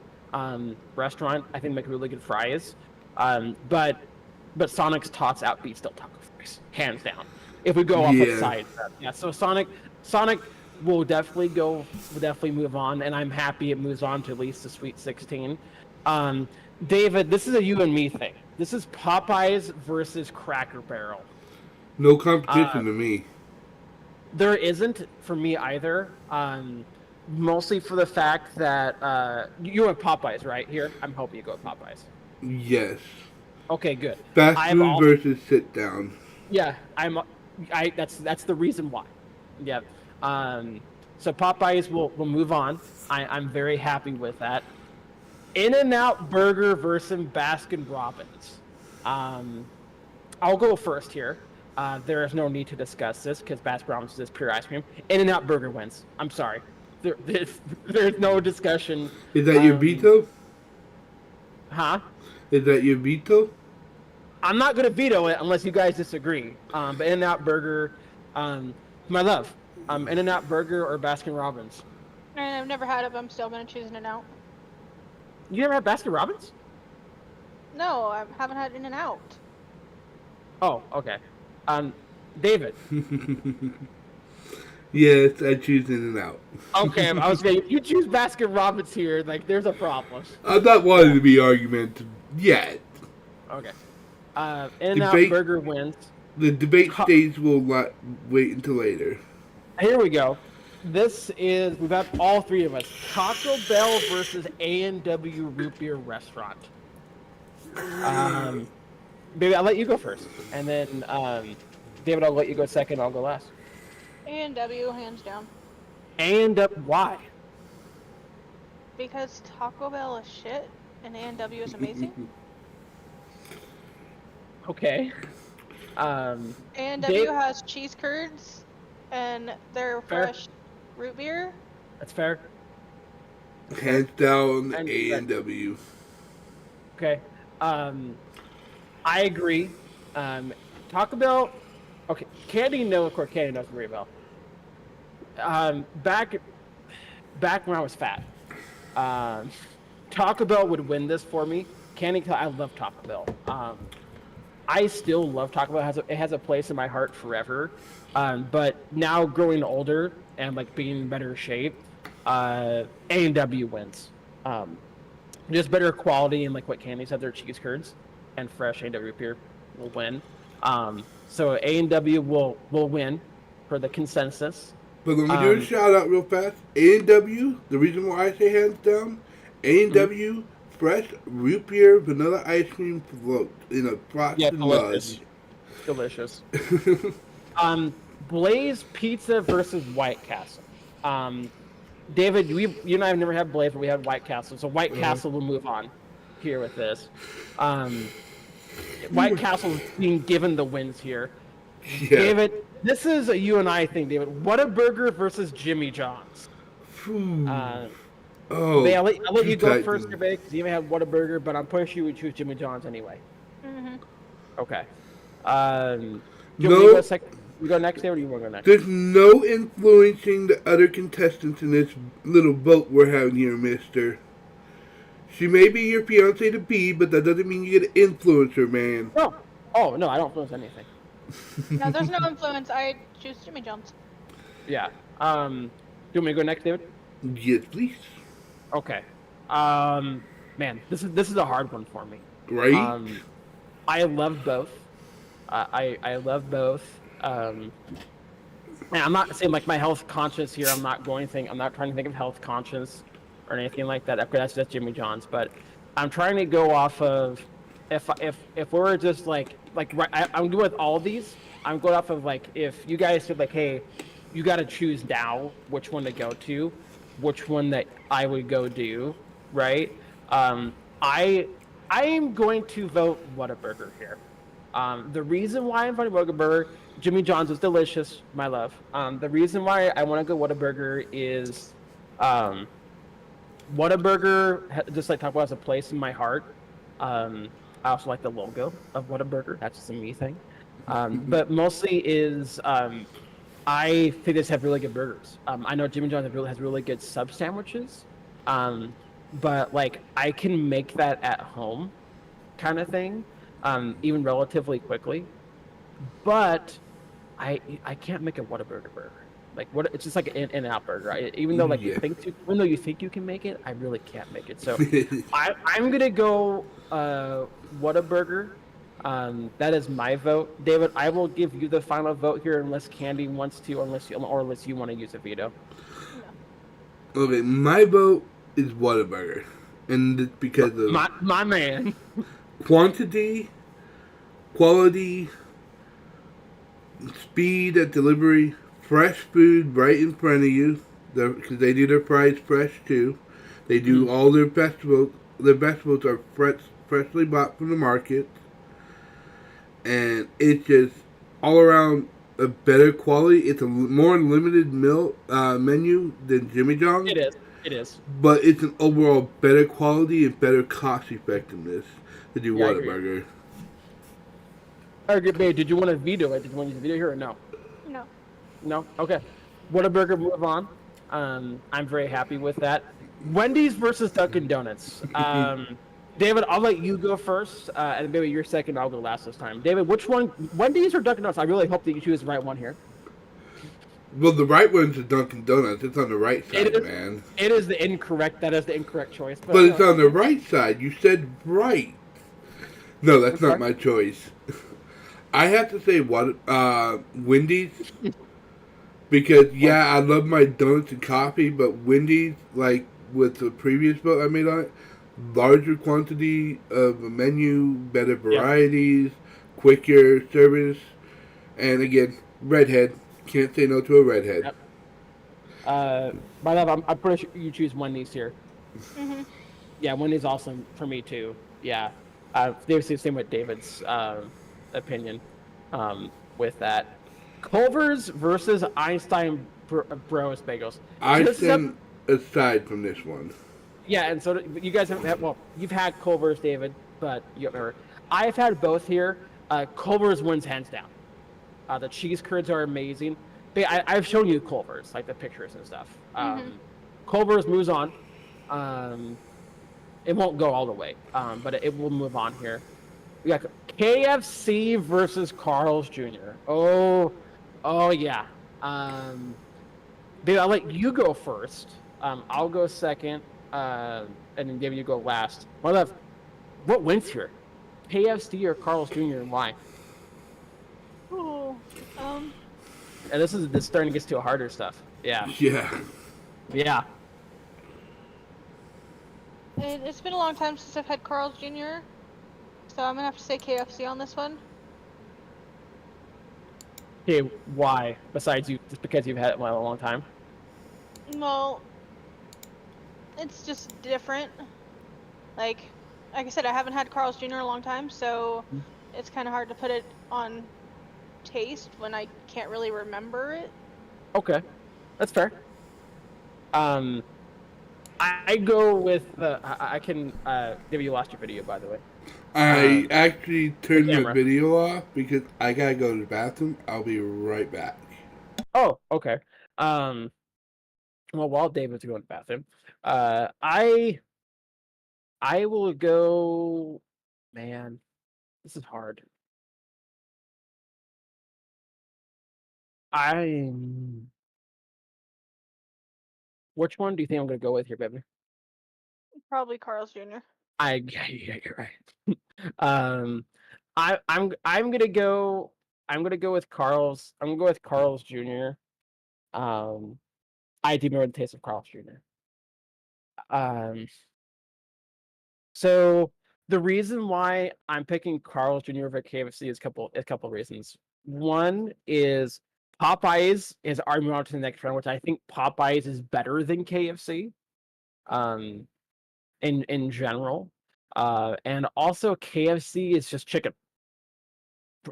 restaurant, I think they make really good fries. But Sonic's Tots outbeats Del Taco fries, hands down. If we go off of sides, yeah. So Sonic will definitely move on, and I'm happy it moves on to at least the Sweet 16. David, this is a you and me thing. This is Popeyes versus Cracker Barrel. No competition to me. There isn't for me either. Mostly for the fact that you went Popeyes right here. I'm hoping you go with Popeyes. Yes. Okay, good. Fast food versus sit down. Yeah, that's the reason why. Yeah. So Popeyes will move on. I'm very happy with that. In-N-Out Burger versus Baskin Robbins. I'll go first here. There is no need to discuss this because Baskin Robbins is pure ice cream. In-N-Out Burger wins. I'm sorry. There's no discussion. Is that your veto? Huh? Is that your veto? I'm not going to veto it unless you guys disagree. But In-N-Out Burger, my love, In-N-Out Burger or Baskin Robbins? I've never had it, but I'm still going to choose In-N-Out. You never had Baskin Robbins? No, I haven't had In-N-Out. Oh, okay. David. Yes, I choose In-N-Out. Okay, I was saying, if you choose Baskin Robbins here, like, there's a problem. I'm not wanting to be argumentative yet. Okay. In-N-Out Burger wins. The debate stage will not wait until later. Here we go. We've got all three of us. Taco Bell versus A&W Root Beer Restaurant. Baby, I'll let you go first. And then, David, I'll let you go second. I'll go last. A&W, hands down. A&W, why? Because Taco Bell is shit, and A&W is amazing. Okay. A&W has cheese curds, and their fresh root beer. That's fair. Hands down, A&W. Okay. I agree. Taco Bell. Okay, Candy, no, of course, Candy knows very well. Back when I was fat, Taco Bell would win this for me. Candy, I love Taco Bell. I still love Taco Bell. It has a place in my heart forever. But now growing older and like being in better shape, A&W wins. Just better quality and like what Candy said, their cheese curds and fresh A&W beer will win. So A&W will win for the consensus. But let me do a shout out real fast. A&W, the reason why I say hands down, A&W fresh root beer vanilla ice cream float in a frosted mug. Delicious. Blaze Pizza versus White Castle. David, you and I have never had Blaze, but we had White Castle. So White Castle will move on here with this. White Castle is being given the wins here. Yeah. David, this is a you and I thing, David. Whataburger versus Jimmy John's. I'll let you go first, David, because you may have Whataburger, but I'm pretty sure you would choose Jimmy John's anyway. Mm-hmm. Okay. You go next, David, or you want to go next? There's no influencing the other contestants in this little vote we're having here, mister. She may be your fiancé to be, but that doesn't mean you get an influencer, man. No. Oh, no, I don't influence anything. No, there's no influence. I choose Jimmy John's. Yeah. Do you want me to go next, David? Yes, please. Okay. Man, this is a hard one for me. Right? I love both. I love both. And I'm not saying like my health conscious here. I'm not trying to think of health conscious or anything like that. That's Jimmy John's, but I'm trying to go off of if we're just like I'm doing with all these. I'm going off of like if you guys said like, hey, you got to choose now which one to go to, which one that I would go do, right? I am going to vote Whataburger here. The reason why I'm voting Whataburger, Jimmy John's is delicious, my love. The reason why I want to go Whataburger is, Whataburger, just like talk about, has a place in my heart. I also like the logo of Whataburger. That's just a me thing. But mostly is, I think they just have really good burgers. I know Jimmy John's has really good sub sandwiches. But like I can make that at home, kind of thing. Even relatively quickly, but I can't make a Whataburger burger. Like what? It's just like an In-N-Out burger. Even though even though you think you can make it, I really can't make it. So I'm gonna go Whataburger. That is my vote, David. I will give you the final vote here, unless Candy wants to, or unless you want to use a veto. Okay, my vote is Whataburger, and it's because of my man. Quantity, quality, speed at delivery, fresh food right in front of you, because they do their fries fresh too. They do all their vegetables. Their vegetables are freshly bought from the market, and it's just all around a better quality. It's a more limited menu than Jimmy John's. It is. But it's an overall better quality and better cost effectiveness to do Whataburger. Okay, babe, did you want to veto it? Did you want to use a veto here or no? No. No? Okay. Whataburger, move on. I'm very happy with that. Wendy's versus Dunkin' Donuts. David, I'll let you go first, and maybe you're second. I'll go last this time. David, which one, Wendy's or Dunkin' Donuts? I really hope that you choose the right one here. Well, the right one's the Dunkin' Donuts. It's on the right side, man. That is the incorrect choice. But it's on the right side. You said right. No, that's not my choice. I have to say Wendy's. Because, I love my donuts and coffee, but Wendy's, like with the previous vote I made on it, larger quantity of a menu, better varieties, quicker service, and again, redhead. Can't say no to a redhead. Yep. My love, I'm pretty sure you choose Wendy's here. Mm-hmm. Yeah, Wendy's awesome for me too. Yeah. They were the same with David's opinion with that. Culver's versus Einstein Bros Bagels. Einstein aside from this one. Yeah, and so you guys have had, you've had Culver's, David, but you haven't heard. I've had both here. Culver's wins hands down. The cheese curds are amazing. But I've shown you Culver's, like the pictures and stuff. Culver's moves on. It won't go all the way, but it will move on here. We got KFC versus Carl's Jr. Oh yeah. Babe, I'll let you go first. I'll go second, and then David, you go last. What wins here? KFC or Carl's Jr. and why? Oh, And this starting to get to harder stuff. Yeah. Yeah. It's been a long time since I've had Carl's Jr., so I'm gonna have to say KFC on this one. Okay, why? Besides just because you've had it a long time? Well, it's just different. Like I said, I haven't had Carl's Jr. in a long time, so it's kind of hard to put it on taste when I can't really remember it. Okay, that's fair. I go with I can give you lost your video, by the way. I actually turned the video off because I gotta go to the bathroom. I'll be right back. Oh, okay. Well, while David's going to the bathroom, I will go. Man, this is hard. Which one do you think I'm gonna go with here, baby? Probably Carl's Jr. Yeah, you're right. I'm gonna go with Carl's. I'm gonna go with Carl's Jr. I do remember the taste of Carl's Jr. Um, so the reason why I'm picking Carl's Jr. over KFC is a couple reasons. One is Popeyes is arguing on to the next round, which I think Popeyes is better than KFC. In general. And also KFC is just chicken.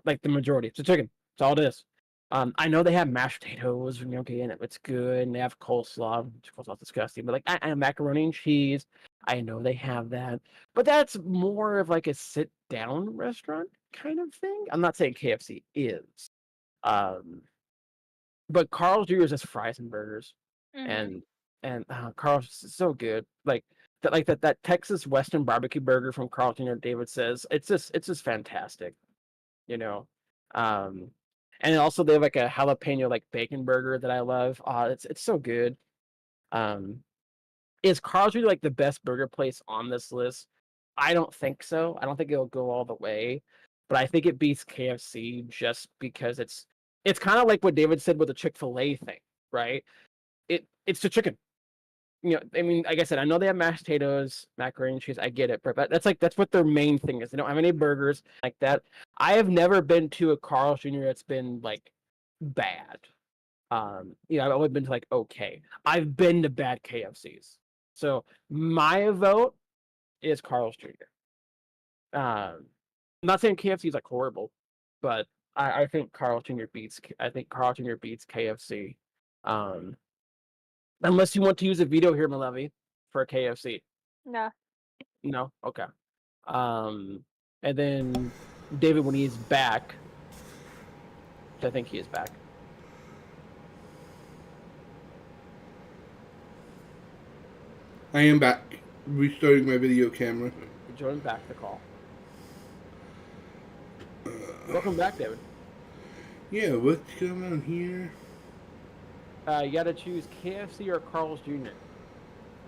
Like the majority. It's a chicken. That's all it is. I know they have mashed potatoes, okay, and it's good, and they have coleslaw. Coleslaw's disgusting, but like I macaroni and cheese, I know they have that, but that's more of like a sit-down restaurant kind of thing. I'm not saying KFC is, but Carl's Jr. is just fries and burgers, and Carl's is so good. That Texas Western barbecue burger from Carl's Jr. David says it's just fantastic, you know. And also they have like a jalapeno like bacon burger that I love. It's so good. Is Carl's Jr. like the best burger place on this list? I don't think so. I don't think it'll go all the way, but I think it beats KFC just because it's kind of like what David said with the Chick-fil-A thing, right? It's the chicken. I mean, like I said, I know they have mashed potatoes, macaroni and cheese. I get it, but that's what their main thing is. They don't have any burgers like that. I have never been to a Carl's Jr. that's been like bad. I've only been to like okay. I've been to bad KFCs. So my vote is Carl's Jr. I'm not saying KFC is like horrible, but I think Carl's Jr. beats. I think Carl's Jr. beats KFC. Unless you want to use a veto here, Malevi, for KFC. No. No? Okay. And then David, when he's back, which I think he is back. I am back. Restarting my video camera. Join back the call. Welcome back, David. Yeah, what's going on here? You gotta choose KFC or Carl's Jr.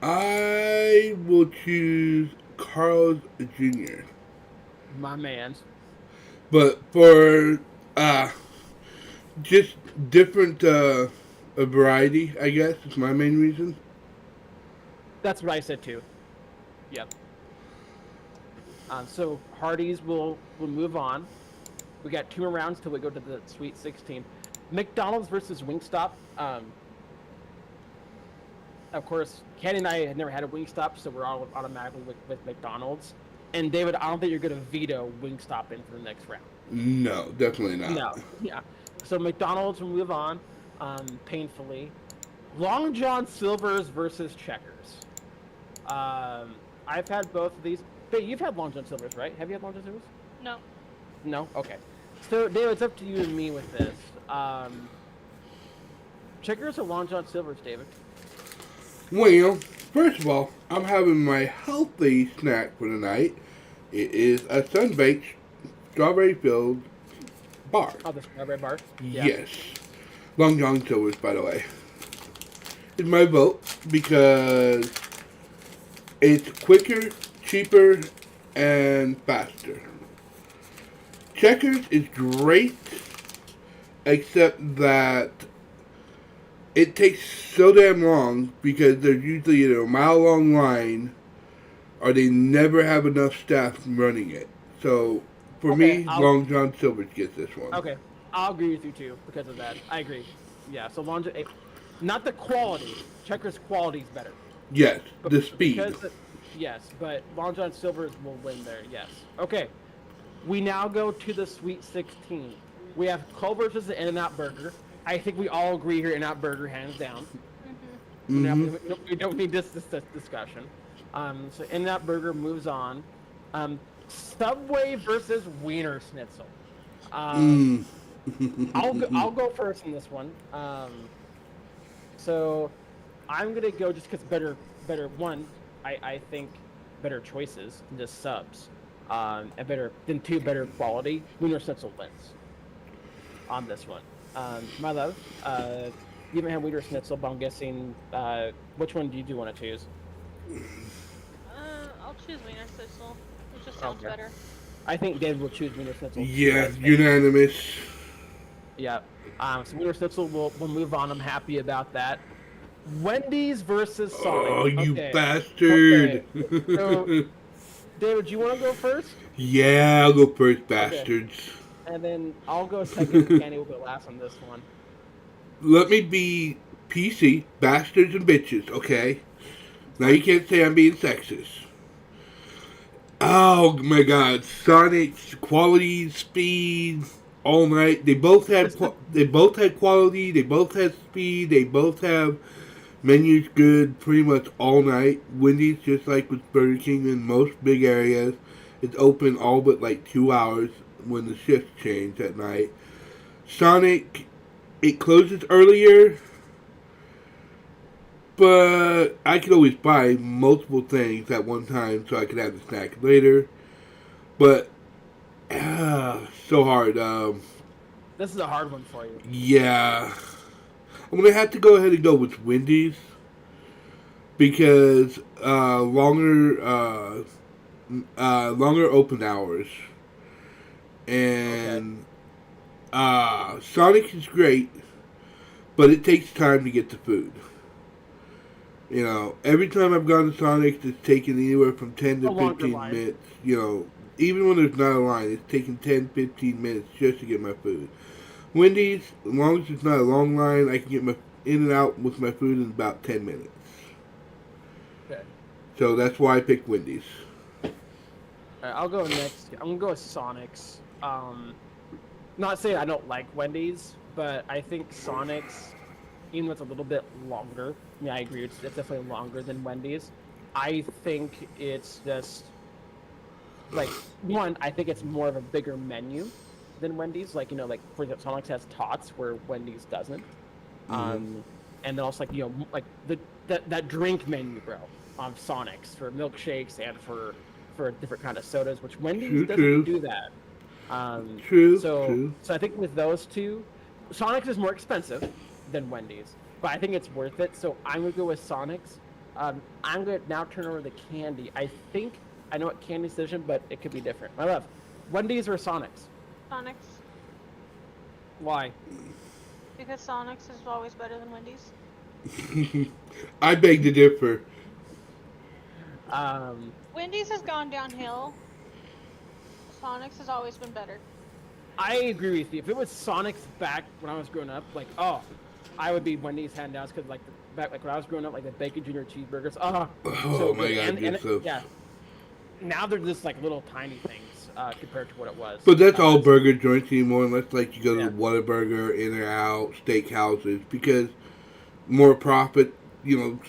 I will choose Carl's Jr. My man. But for just different a variety, I guess, is my main reason. That's what I said too. Yep. So Hardee's will move on. We got 2 more rounds till we go to the Sweet 16. McDonald's versus Wingstop. Of course, Kenny and I had never had a Wingstop, so we're all automatically with McDonald's. And David, I don't think you're going to veto Wingstop into the next round. No, definitely not. No, yeah. So McDonald's will move on, painfully. Long John Silver's versus Checkers. I've had both of these. Hey, you've had Long John Silver's, right? Have you had Long John Silver's? No. No? Okay. So, David, it's up to you and me with this. Checkers or Long John Silver's, David? Well, first of all, I'm having my healthy snack for the night. It is a sun-baked, strawberry-filled bar. Oh, the strawberry bar? Yeah. Yes. Long John Silver's, by the way. It's my vote because it's quicker, cheaper, and faster. Checkers is great, except that it takes so damn long because there's usually either a mile-long line or they never have enough staff running it. So, for me, Long John Silver's gets this one. Okay, I'll agree with you too because of that. I agree. Yeah, so Long John, not the quality. Checkers' quality is better. Yes, the speed. Yes, but Long John Silver's will win there. Yes. Okay. We now go to the Sweet 16. We have Culver's versus the In-N-Out Burger. I think we all agree here, In-N-Out Burger, hands down. We don't need this discussion. So In-N-Out Burger moves on. Subway versus Wiener Schnitzel. I'll go first in this one. So I'm gonna go just because better. One, I think better choices than just subs. And better quality. Wiener Schnitzel wins on this one. My love, you haven't had Wiener Schnitzel, but I'm guessing which one do you want to choose? I'll choose Wiener Schnitzel. It just sounds better. I think David will choose Wiener Schnitzel. Yeah, unanimous. Yeah. So Wiener Schnitzel, we'll move on. I'm happy about that. Wendy's versus Sonic. Oh, you Okay. bastard! Okay. So, David, do you want to go first? Yeah, I'll go first, Okay. bastards. And then I'll go second, and Candy will go last on this one. Let me be PC, bastards and bitches, okay? Now you can't say I'm being sexist. Oh my god, Sonic's quality, speed, all night. They both had they both had quality. They both had speed. They both have menus good pretty much all night. Wendy's, just like with Burger King in most big areas, it's open all but like 2 hours when the shifts change at night. Sonic, it closes earlier, but I could always buy multiple things at one time so I could have the snack later. But so hard. This is a hard one for you. Yeah, I'm gonna have to go ahead and go with Wendy's because longer open hours, and Sonic is great, but it takes time to get the food. You know, every time I've gone to Sonic, it's taken anywhere from 10 to 15 minutes. You know, even when there's not a line, it's taken 10, 15 minutes just to get my food. Wendy's, as long as it's not a long line, I can get my in and out with my food in about 10 minutes. Okay. So that's why I picked Wendy's. I'll go next. I'm gonna go with Sonic's. Not saying I don't like Wendy's, but I think Sonic's, even though it's a little bit longer. Yeah, I agree. It's definitely longer than Wendy's. I think it's just like one. I think it's more of a bigger menu than Wendy's. Like, you know, like for example, Sonic's has tots where Wendy's doesn't. And then also like, you know, like that drink menu, bro, on Sonic's for milkshakes and for different kind of sodas, which Wendy's doesn't do that. So I think with those two, Sonic's is more expensive than Wendy's, but I think it's worth it. So I'm gonna go with Sonic's. I'm gonna now turn over the Candy. I think I know what Candy's decision, but it could be different. My love, Wendy's or Sonic's? Sonic's. Why? Because Sonic's is always better than Wendy's. I beg to differ. Wendy's has gone downhill. Sonic's has always been better. I agree with you. If it was Sonic's back when I was growing up, like, I would be Wendy's hand-downs because back when I was growing up, like the Bacon Junior cheeseburgers. Oh my god, yeah. Now they're just like little tiny things compared to what it was. But that's all burger joints anymore, unless like you go to Yeah. Whataburger, In-N-Out, steakhouses, because more profit. You know,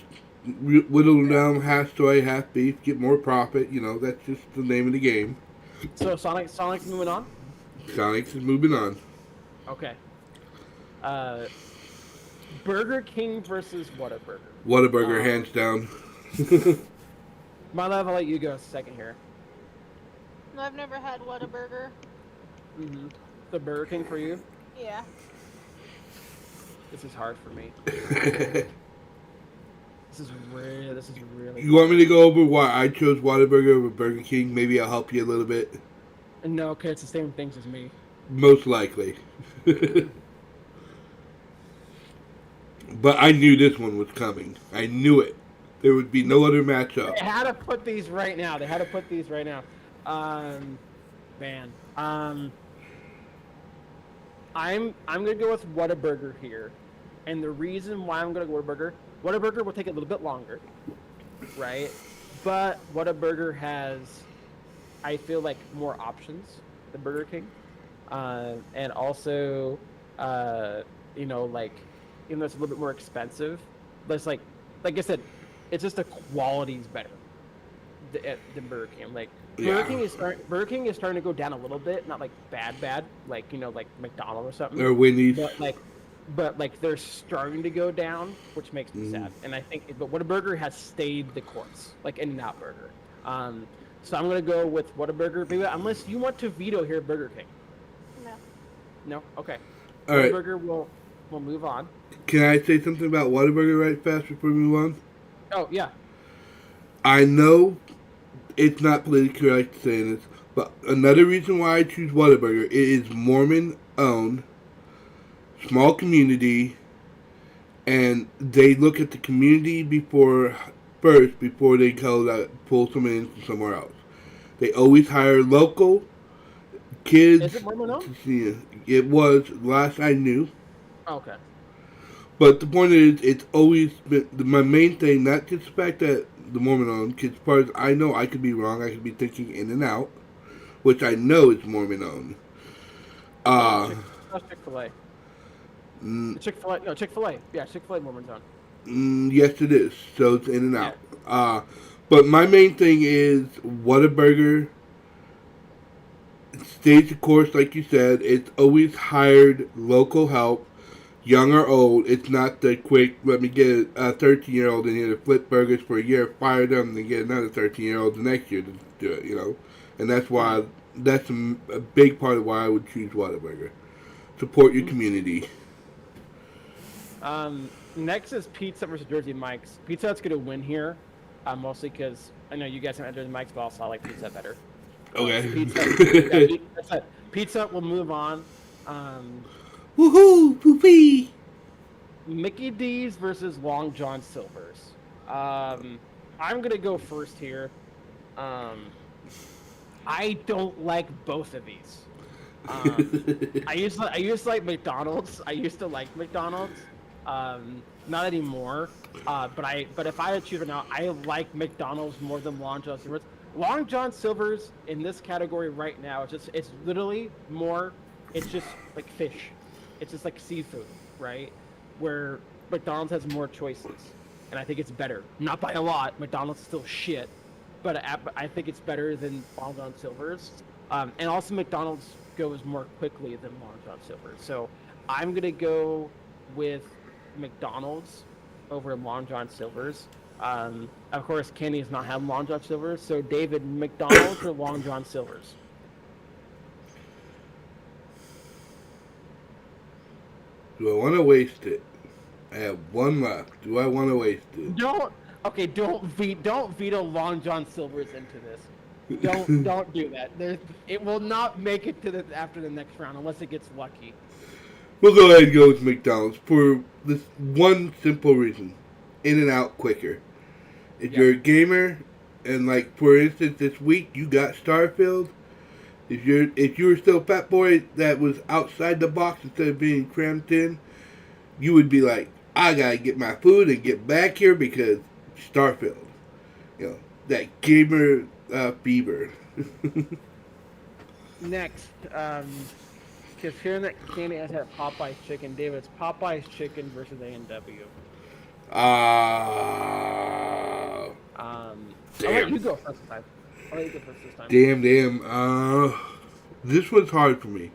whittle them down, half soy, half beef, get more profit. You know, that's just the name of the game. So Sonic's moving on. Sonic's is moving on. Okay. Burger King versus Whataburger. Whataburger, hands down. My love, I'll let you go second here. I've never had Whataburger. Mm-hmm. The Burger King for you? Yeah. This is hard for me. This is really. You want me to go over why I chose Whataburger over Burger King? Maybe I'll help you a little bit. No, okay, it's the same things as me. Most likely. But I knew this one was coming. I knew it. There would be no other matchup. They had to put these right now. Man. I'm gonna go with Whataburger here, and the reason why I'm gonna go Whataburger will take a little bit longer, right? But Whataburger has, I feel like, more options than Burger King, and also, you know, like, even though it's a little bit more expensive, but it's like I said, it's just the quality's better than Burger King. Like Burger King is starting to go down a little bit, not like bad, like, you know, like McDonald's or something. Or Wendy's. But they're starting to go down, which makes me sad. And I think, but Whataburger has stayed the course, like In-N-Out Burger. So I'm gonna go with Whataburger, maybe, unless you want to veto here, Burger King. No. Okay. All right. Whataburger will move on. Can I say something about Whataburger right fast before we move on? Oh yeah. I know it's not politically correct saying this, but another reason why I choose Whataburger, it is Mormon owned. small community, and they look at the community before they pull someone in from somewhere else. They always hire local kids. Is it Mormon owned? Yeah, it was last I knew. Oh, okay. But the point is, it's always been my main thing. Not just the fact that the Mormon owned, because as far as I know, I could be wrong. I could be thinking In and Out, which I know is Mormon owned. Chick-fil-A. Chick-fil-A. No, Chick-fil-A. Yeah, Chick-fil-A Mormon owned. Yes, it is. So it's In and Out. Yeah. But my main thing is Whataburger stays the course, like you said. It's always hired local help, young or old. It's not the quick, let me get a 13-year-old in here to flip burgers for a year, fire them, and then get another 13-year-old the next year to do it, you know. And that's why, that's a big part of why I would choose Whataburger. Support your community. Next is Pizza versus Jersey Mike's. Pizza Hut's going to win here, mostly because I know you guys haven't had Jersey Mike's, but also I like Pizza Hut better. Okay. Pizza Hut will move on. Woohoo! Poopy! Mickey D's versus Long John Silver's. I'm going to go first here. I don't like both of these. I used to like McDonald's. I used to like McDonald's. Not anymore. But if I had to choose right now, I like McDonald's more than Long John Silver's. Long John Silver's in this category right now, it's literally more. It's just like fish. It's just like seafood, right? Where McDonald's has more choices, and I think it's better. Not by a lot. McDonald's is still shit, but I think it's better than Long John Silver's. And also McDonald's goes more quickly than Long John Silver's. So I'm gonna go with McDonald's over Long John Silver's. Of course, Kenny has not had Long John Silver's. So David, McDonald's or Long John Silver's? Do I want to waste it? I have one left. Do I want to waste it? Don't veto Long John Silver's into this. Don't do that. It will not make it to after the next round unless it gets lucky. We'll go ahead and go with McDonald's for this one simple reason: In and Out quicker. If you're a gamer, and like for instance this week you got Starfield, if you were still a fat boy that was outside the box instead of being crammed in, you would be like, I gotta get my food and get back here because Starfield, you know, that gamer fever. Next, because hearing that Candy has had Popeye's chicken, David, it's Popeye's chicken versus A&W. I'll let you go first this time. Damn. This was hard for me.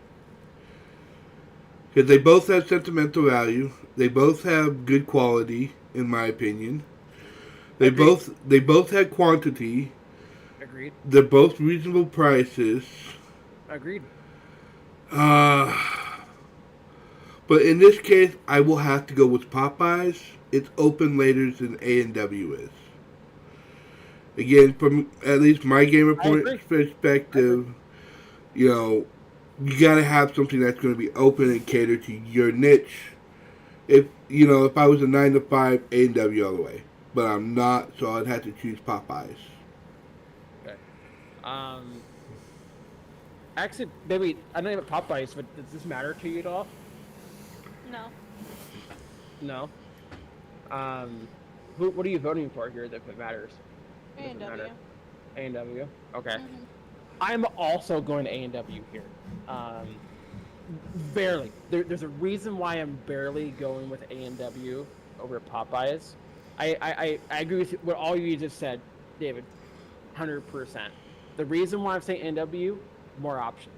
Because they both have sentimental value. They both have good quality, in my opinion. They both had quantity. Agreed. They're both reasonable prices. Agreed. But in this case, I will have to go with Popeyes. It's open later than A&W is. Again, from at least my gamer point perspective, you know, you gotta have something that's going to be open and cater to your niche. If I was a 9 to 5, A&W all the way, but I'm not, so I'd have to choose Popeyes. Okay. Actually, maybe I don't know about Popeyes, but does this matter to you at all? No. What are you voting for here if it matters? A&W. A&W. Okay. Mm-hmm. I'm also going to A&W here. Barely. There's a reason why I'm barely going with A&W over Popeyes. I agree with what all you just said, David. 100%. The reason why I'm saying A&W, more options.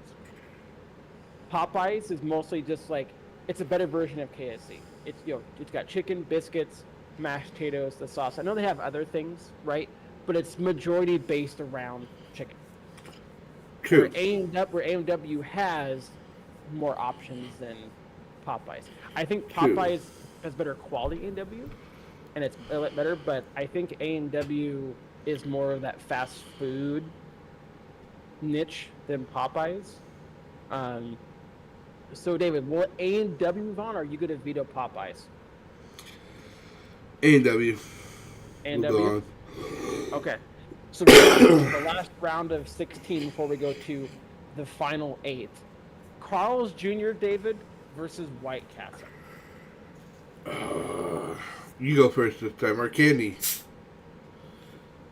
Popeyes is mostly just like, it's a better version of KFC. It's got chicken, biscuits, mashed potatoes, the sauce. I know they have other things, right? But it's majority based around chicken. True. Where A&W has more options than Popeyes. I think Popeyes has better quality A&W, and it's a lot better. But I think A&W is more of that fast food niche than Popeyes. So David, will A&W move on, or are you going to veto Popeyes? A&W. We'll go A&W? on. Okay. So the last round of 16 before we go to the final 8. Carl's Jr. David versus White Castle. You go first this time. Or Candy.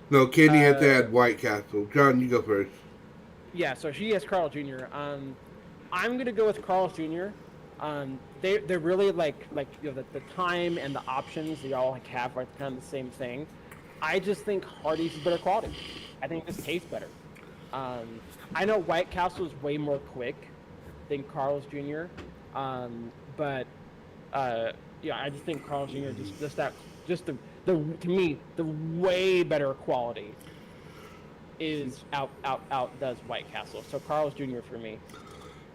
No, Candy has to add White Castle. John, you go first. Yeah, so she has Carl Jr. I'm gonna go with Carl's Jr. They're really like the time and the options they all have are kind of the same thing. I just think Hardee's is better quality. I think this tastes better. I know White Castle is way more quick than Carl's Jr. But yeah, I just think Carl's Jr. just the to me the way better quality is outdoes White Castle. So Carl's Jr. for me.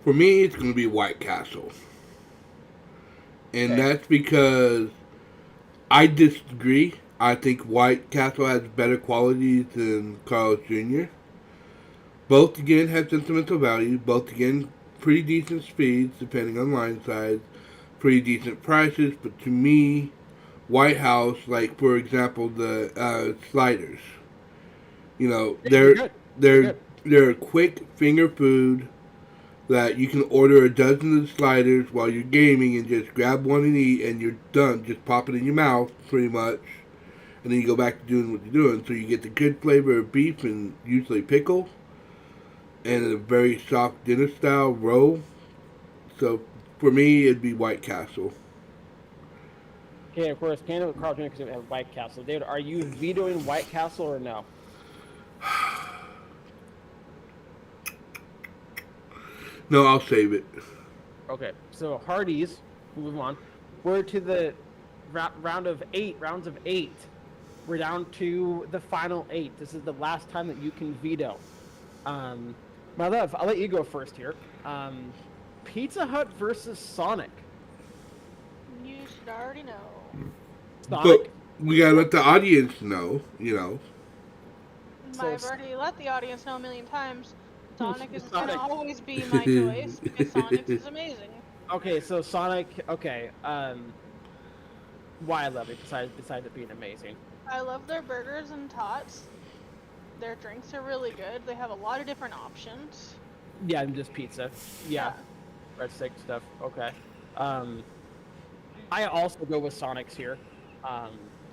For me, it's going to be White Castle. And Okay. that's because I disagree. I think White Castle has better qualities than Carl's Jr. Both, again, have sentimental value. Both, again, pretty decent speeds, depending on line size. Pretty decent prices. But to me, White House, like, for example, the sliders. You know, they're quick finger food that you can order a dozen of sliders while you're gaming and just grab one and eat and you're done. Just pop it in your mouth, pretty much. And then you go back to doing what you're doing. So you get the good flavor of beef and usually pickle. And a very soft dinner style roll. So for me, it'd be White Castle. Okay, of course, Canada with Carl Jr. because we have White Castle. David, are you vetoing White Castle or no? No, I'll save it. Okay, so Hardee's, move on. We're to the rounds of 8. We're down to the final 8. This is the last time that you can veto. My love, I'll let you go first here. Pizza Hut versus Sonic. You should already know. Sonic. But we gotta let the audience know, you know. I've already let the audience know a million times. Sonic is Sonic. gonna always be my choice because Sonic is amazing. Okay, so Sonic. Okay. Why I love it besides it being amazing. I love their burgers and tots. Their drinks are really good. They have a lot of different options. Yeah, and just pizza. Yeah. Breadstick stuff. Okay. I also go with Sonic's here.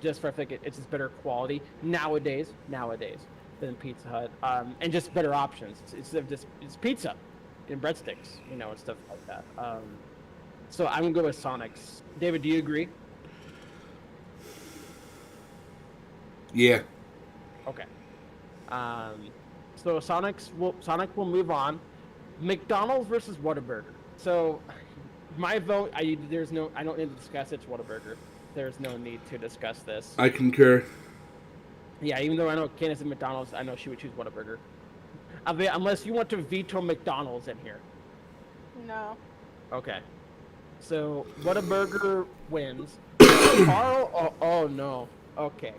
Just for I think it's just better quality nowadays than Pizza Hut. And just better options. It's pizza and breadsticks, you know, and stuff like that. So I'm gonna go with Sonic's. David, do you agree? Yeah. Okay. So Sonic will move on. McDonald's versus Whataburger. So my vote, I don't need to discuss it. It's Whataburger. There's no need to discuss this. I concur. Yeah, even though I know Candace at McDonald's, I know she would choose Whataburger. Unless you want to veto McDonald's in here. No. Okay. So Whataburger wins. Carl, oh no. Okay.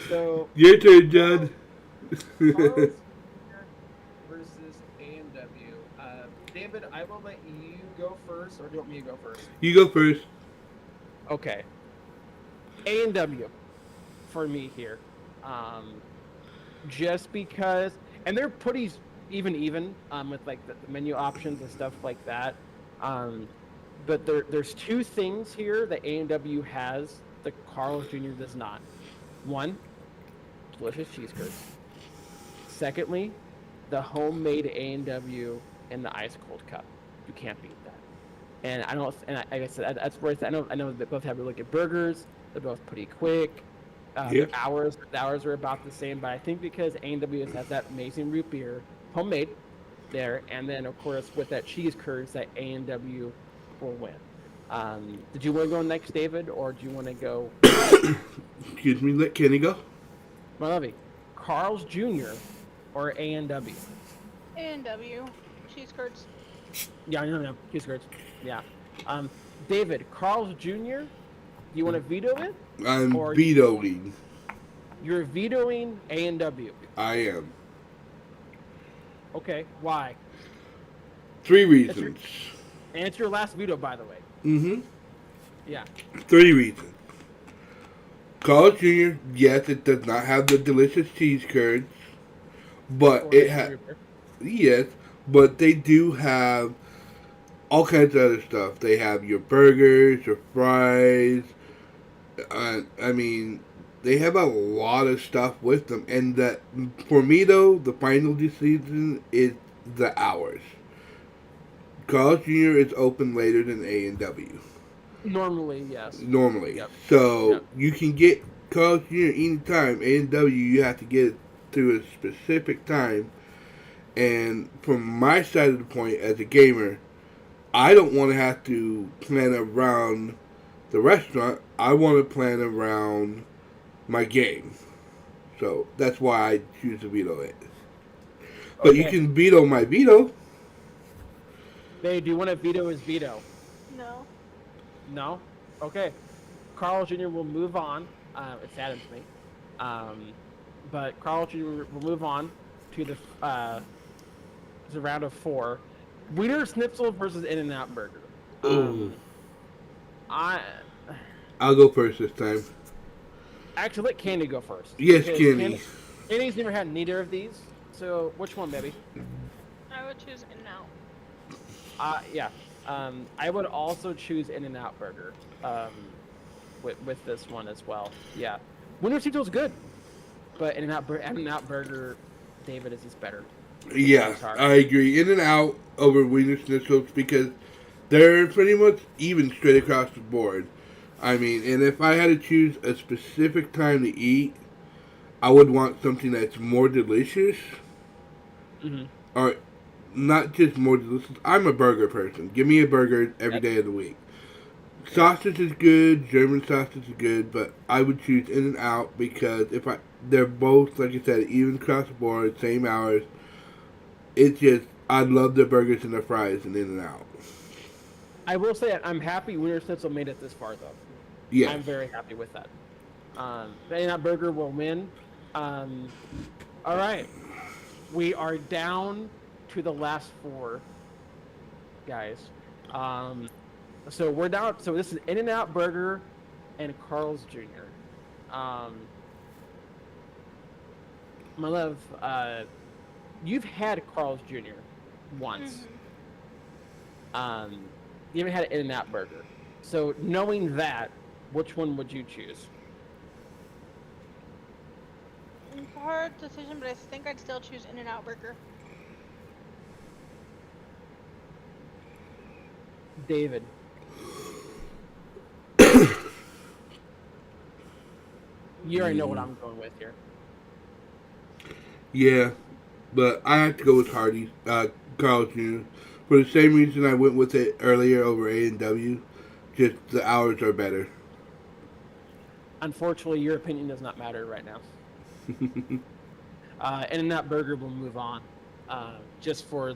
So Your turn, John. Carl's versus A&W. David, I will let you go first, or do you want me to go first? You go first. Okay. A&W for me here. Just because, and they're pretty even with like the menu options and stuff like that. But there's two things here that A&W has that Carl's Jr. does not. One, delicious cheese curds. Secondly, the homemade A&W in the ice cold cup. You can't beat that. And I don't. And like I said, that's where I know they both have really good burgers. They're both pretty quick. The hours are about the same, but I think because A&W has that amazing root beer, homemade, there, and then of course with that cheese curds, that A&W will win. Did you want to go next, David, or do you want to go? Excuse me, let Kenny go. My lovey, Carl's Jr. or A&W? A&W. Cheese curds. Yeah, no, cheese curds. Yeah. David, Carl's Jr. Do you want to veto it? I'm vetoing. You're vetoing A&W. I am. Okay, why? 3 reasons. And it's your last veto, by the way. Mm-hmm. Yeah. 3 reasons. Carl's Jr., yes, it does not have the delicious cheese curds, but Or it has, yes, but they do have all kinds of other stuff. They have your burgers, your fries. I mean, they have a lot of stuff with them, and that for me though, the final decision is the hours. Carl's Jr. is open later than A&W. Normally, yes. Normally, Yep. so Yep. you can get Carl's Jr. anytime. A&W, you have to get it to a specific time. And from my side of the point as a gamer, I don't want to have to plan around the restaurant. I want to plan around my game. So that's why I choose to veto it. But you can veto my veto. Babe, do you want to veto his veto? No. No? Okay. Carl Jr. will move on. It saddens me. But Carl Jr. will move on to the round of 4. Wiener Schnitzel versus In-N-Out Burger. I'll go first this time. Actually, let Candy go first. Yes, Candy. Candy's never had neither of these. So, which one, baby? I would choose In-N-Out. Yeah. I would also choose In-N-Out Burger. With this one as well. Yeah. Wiener Schnitzel's good, but In-N-Out Burger, David, is just better. Yeah, I agree. In-N-Out over Wiener Schnitzels because they're pretty much even straight across the board. I mean, and if I had to choose a specific time to eat, I would want something that's more delicious. Mm-hmm. Or not just more delicious. I'm a burger person. Give me a burger every day of the week. Sausage is good. German sausage is good, but I would choose In-N-Out because they're both, like I said, even across the board, same hours. It's just, I love their burgers and their fries in In-N-Out. I will say I'm happy Wiener Schnitzel made it this far, though. Yeah. I'm very happy with that. The In-N-Out Burger will win. All right. We are down to the last 4, guys. So we're down. So this is In-N-Out Burger and Carl's Jr. My love, you've had Carl's Jr. once. Mm-hmm. You haven't had an In-N-Out Burger. So knowing that, which one would you choose? It's a hard decision, but I think I'd still choose In-N-Out Burger. David. You already know what I'm going with here. Yeah, but I have to go with Hardee's, Carl's Jr. For the same reason I went with it earlier over A&W. Just the hours are better. Unfortunately, your opinion does not matter right now. In-N-Out Burger will move on, just for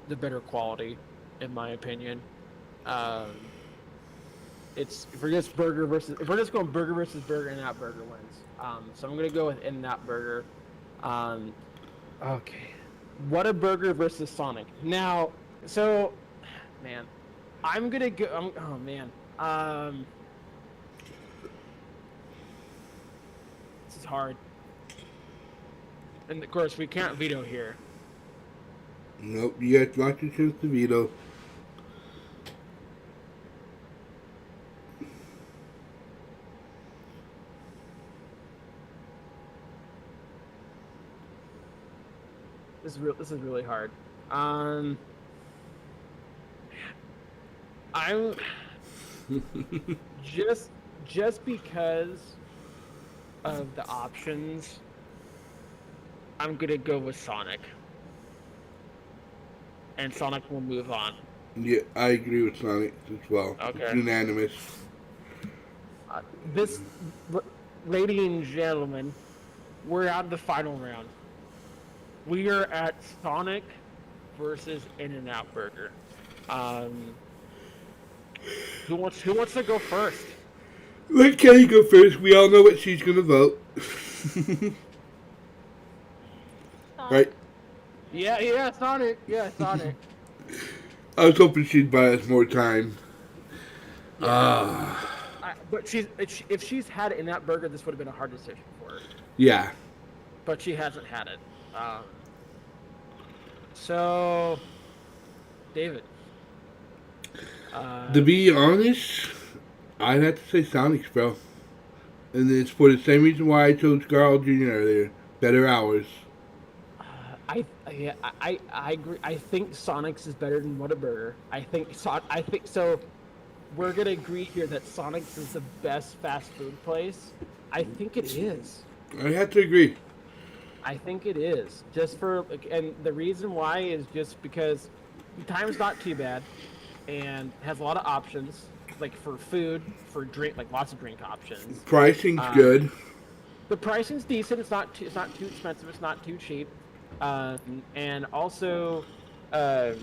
the better quality, in my opinion. If we're just going burger versus burger, In-N-Out Burger wins. So I'm gonna go with In-N-Out Burger. Okay. Whataburger versus Sonic. Now, so, man, I'm gonna go. Oh man. This is hard. And of course, we can't veto here. Nope, you got lots of chance to veto. This is really hard. I'm just because of the options, I'm gonna go with Sonic. And Sonic will move on. Yeah, I agree with Sonic as well. Okay. It's unanimous. Ladies and gentlemen, we're out of the final round. We are at Sonic versus In-N-Out Burger. Who wants to go first? Let Kelly go first. We all know what she's gonna vote. Sonic. Right? Yeah, Sonic. Yeah, Sonic. I was hoping she'd buy us more time. But if she's had it in that burger, this would have been a hard decision for her. Yeah. But she hasn't had it. So, David. To be honest, I'd have to say Sonics, bro. And it's for the same reason why I chose Carl Jr. earlier. Better hours. I agree. I think Sonics is better than Whataburger. I think so. We're gonna agree here that Sonics is the best fast food place. I think it is. I have to agree. I think it is. Just for and the reason why is just because the time's not too bad, and has a lot of options like for food, for drink, like lots of drink options. Pricing's good. The pricing's decent. It's not too expensive. It's not too cheap. And also, one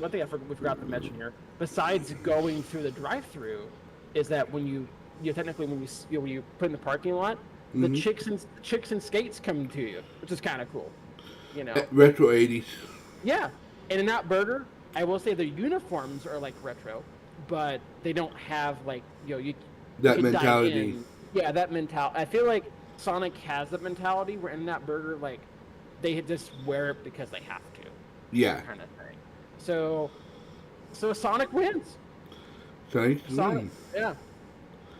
thing we forgot to mention here, besides going through the drive-through, is that when you put in the parking lot, the chicks and skates come to you, which is kind of cool, you know. Retro 80s. Yeah, In-N-Out Burger, I will say the uniforms are like retro, but they don't have like that mentality. Yeah, that mentality. I feel like Sonic has that mentality where In-N-Out Burger, like, they just wear it because they have to. Yeah. Kind of thing. So Sonic wins. Sonic. Yeah.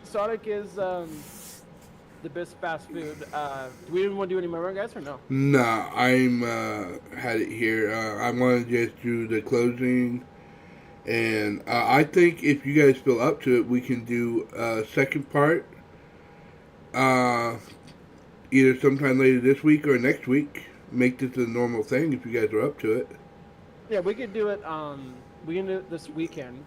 Sonic is the best fast food. Do we even want to do any more, guys, or no? Nah, I'm had it here. I want to just do the closing, and I think if you guys feel up to it, we can do a second part. Either sometime later this week or next week. Make this a normal thing if you guys are up to it. Yeah, we could do it. We can do it this weekend.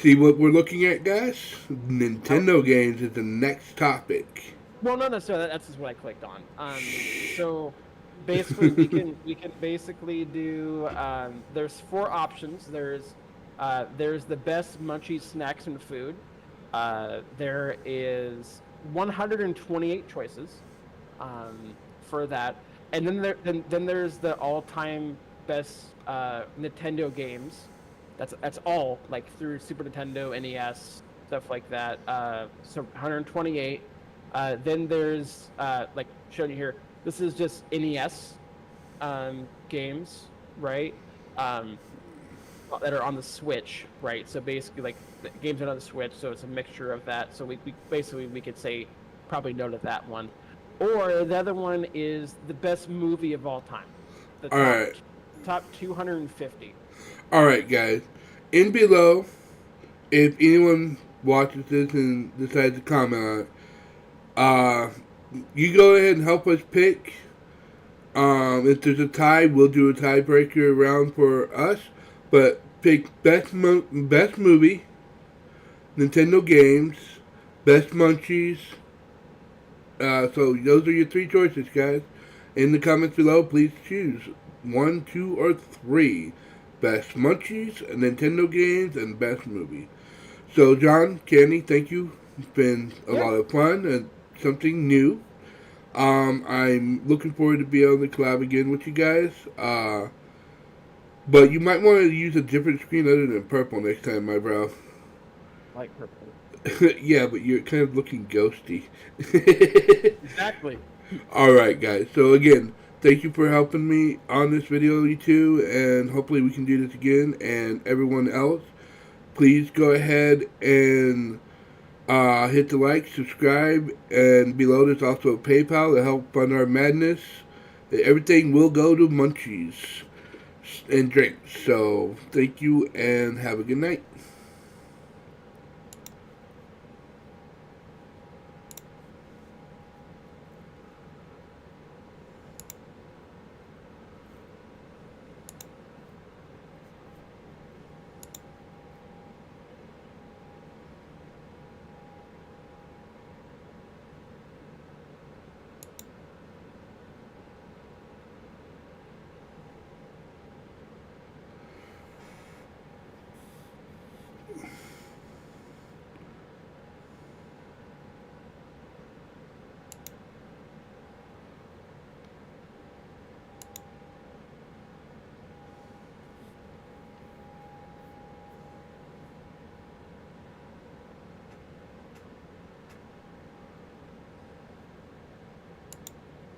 See what we're looking at, guys? Nintendo games is the next topic. Well, not necessarily. That's just what I clicked on. So basically, we can basically do. There's 4 options. There's the best munchies, snacks, and food. There is 128 choices for that, and then there's the all-time best Nintendo games. That's all, like, through Super Nintendo, NES, stuff like that. So 128. Then there's like showing you here. This is just NES games, right? That are on the Switch, right? So basically, like, the games are on the Switch, so it's a mixture of that. So we could say probably no to that one. Or the other one is the best movie of all time. All right. Top 250. All right, guys. In below, if anyone watches this and decides to comment on it, you go ahead and help us pick. If there's a tie, we'll do a tiebreaker round for us. But pick best movie, Nintendo games, best munchies. So those are your 3 choices, guys. In the comments below, please choose 1, 2, or 3. Best munchies, Nintendo games, and best movie. So, John, Candy, thank you. It's been a lot of fun and something new. I'm looking forward to be able to collab again with you guys. But you might want to use a different screen other than purple next time, my bro. Like purple. Yeah, but you're kind of looking ghosty. Exactly. Alright, guys. So, again, thank you for helping me on this video, you two, and hopefully we can do this again. And everyone else, please go ahead and hit the like, subscribe, and below there's also a PayPal to help fund our madness. Everything will go to munchies and drinks. So, thank you and have a good night.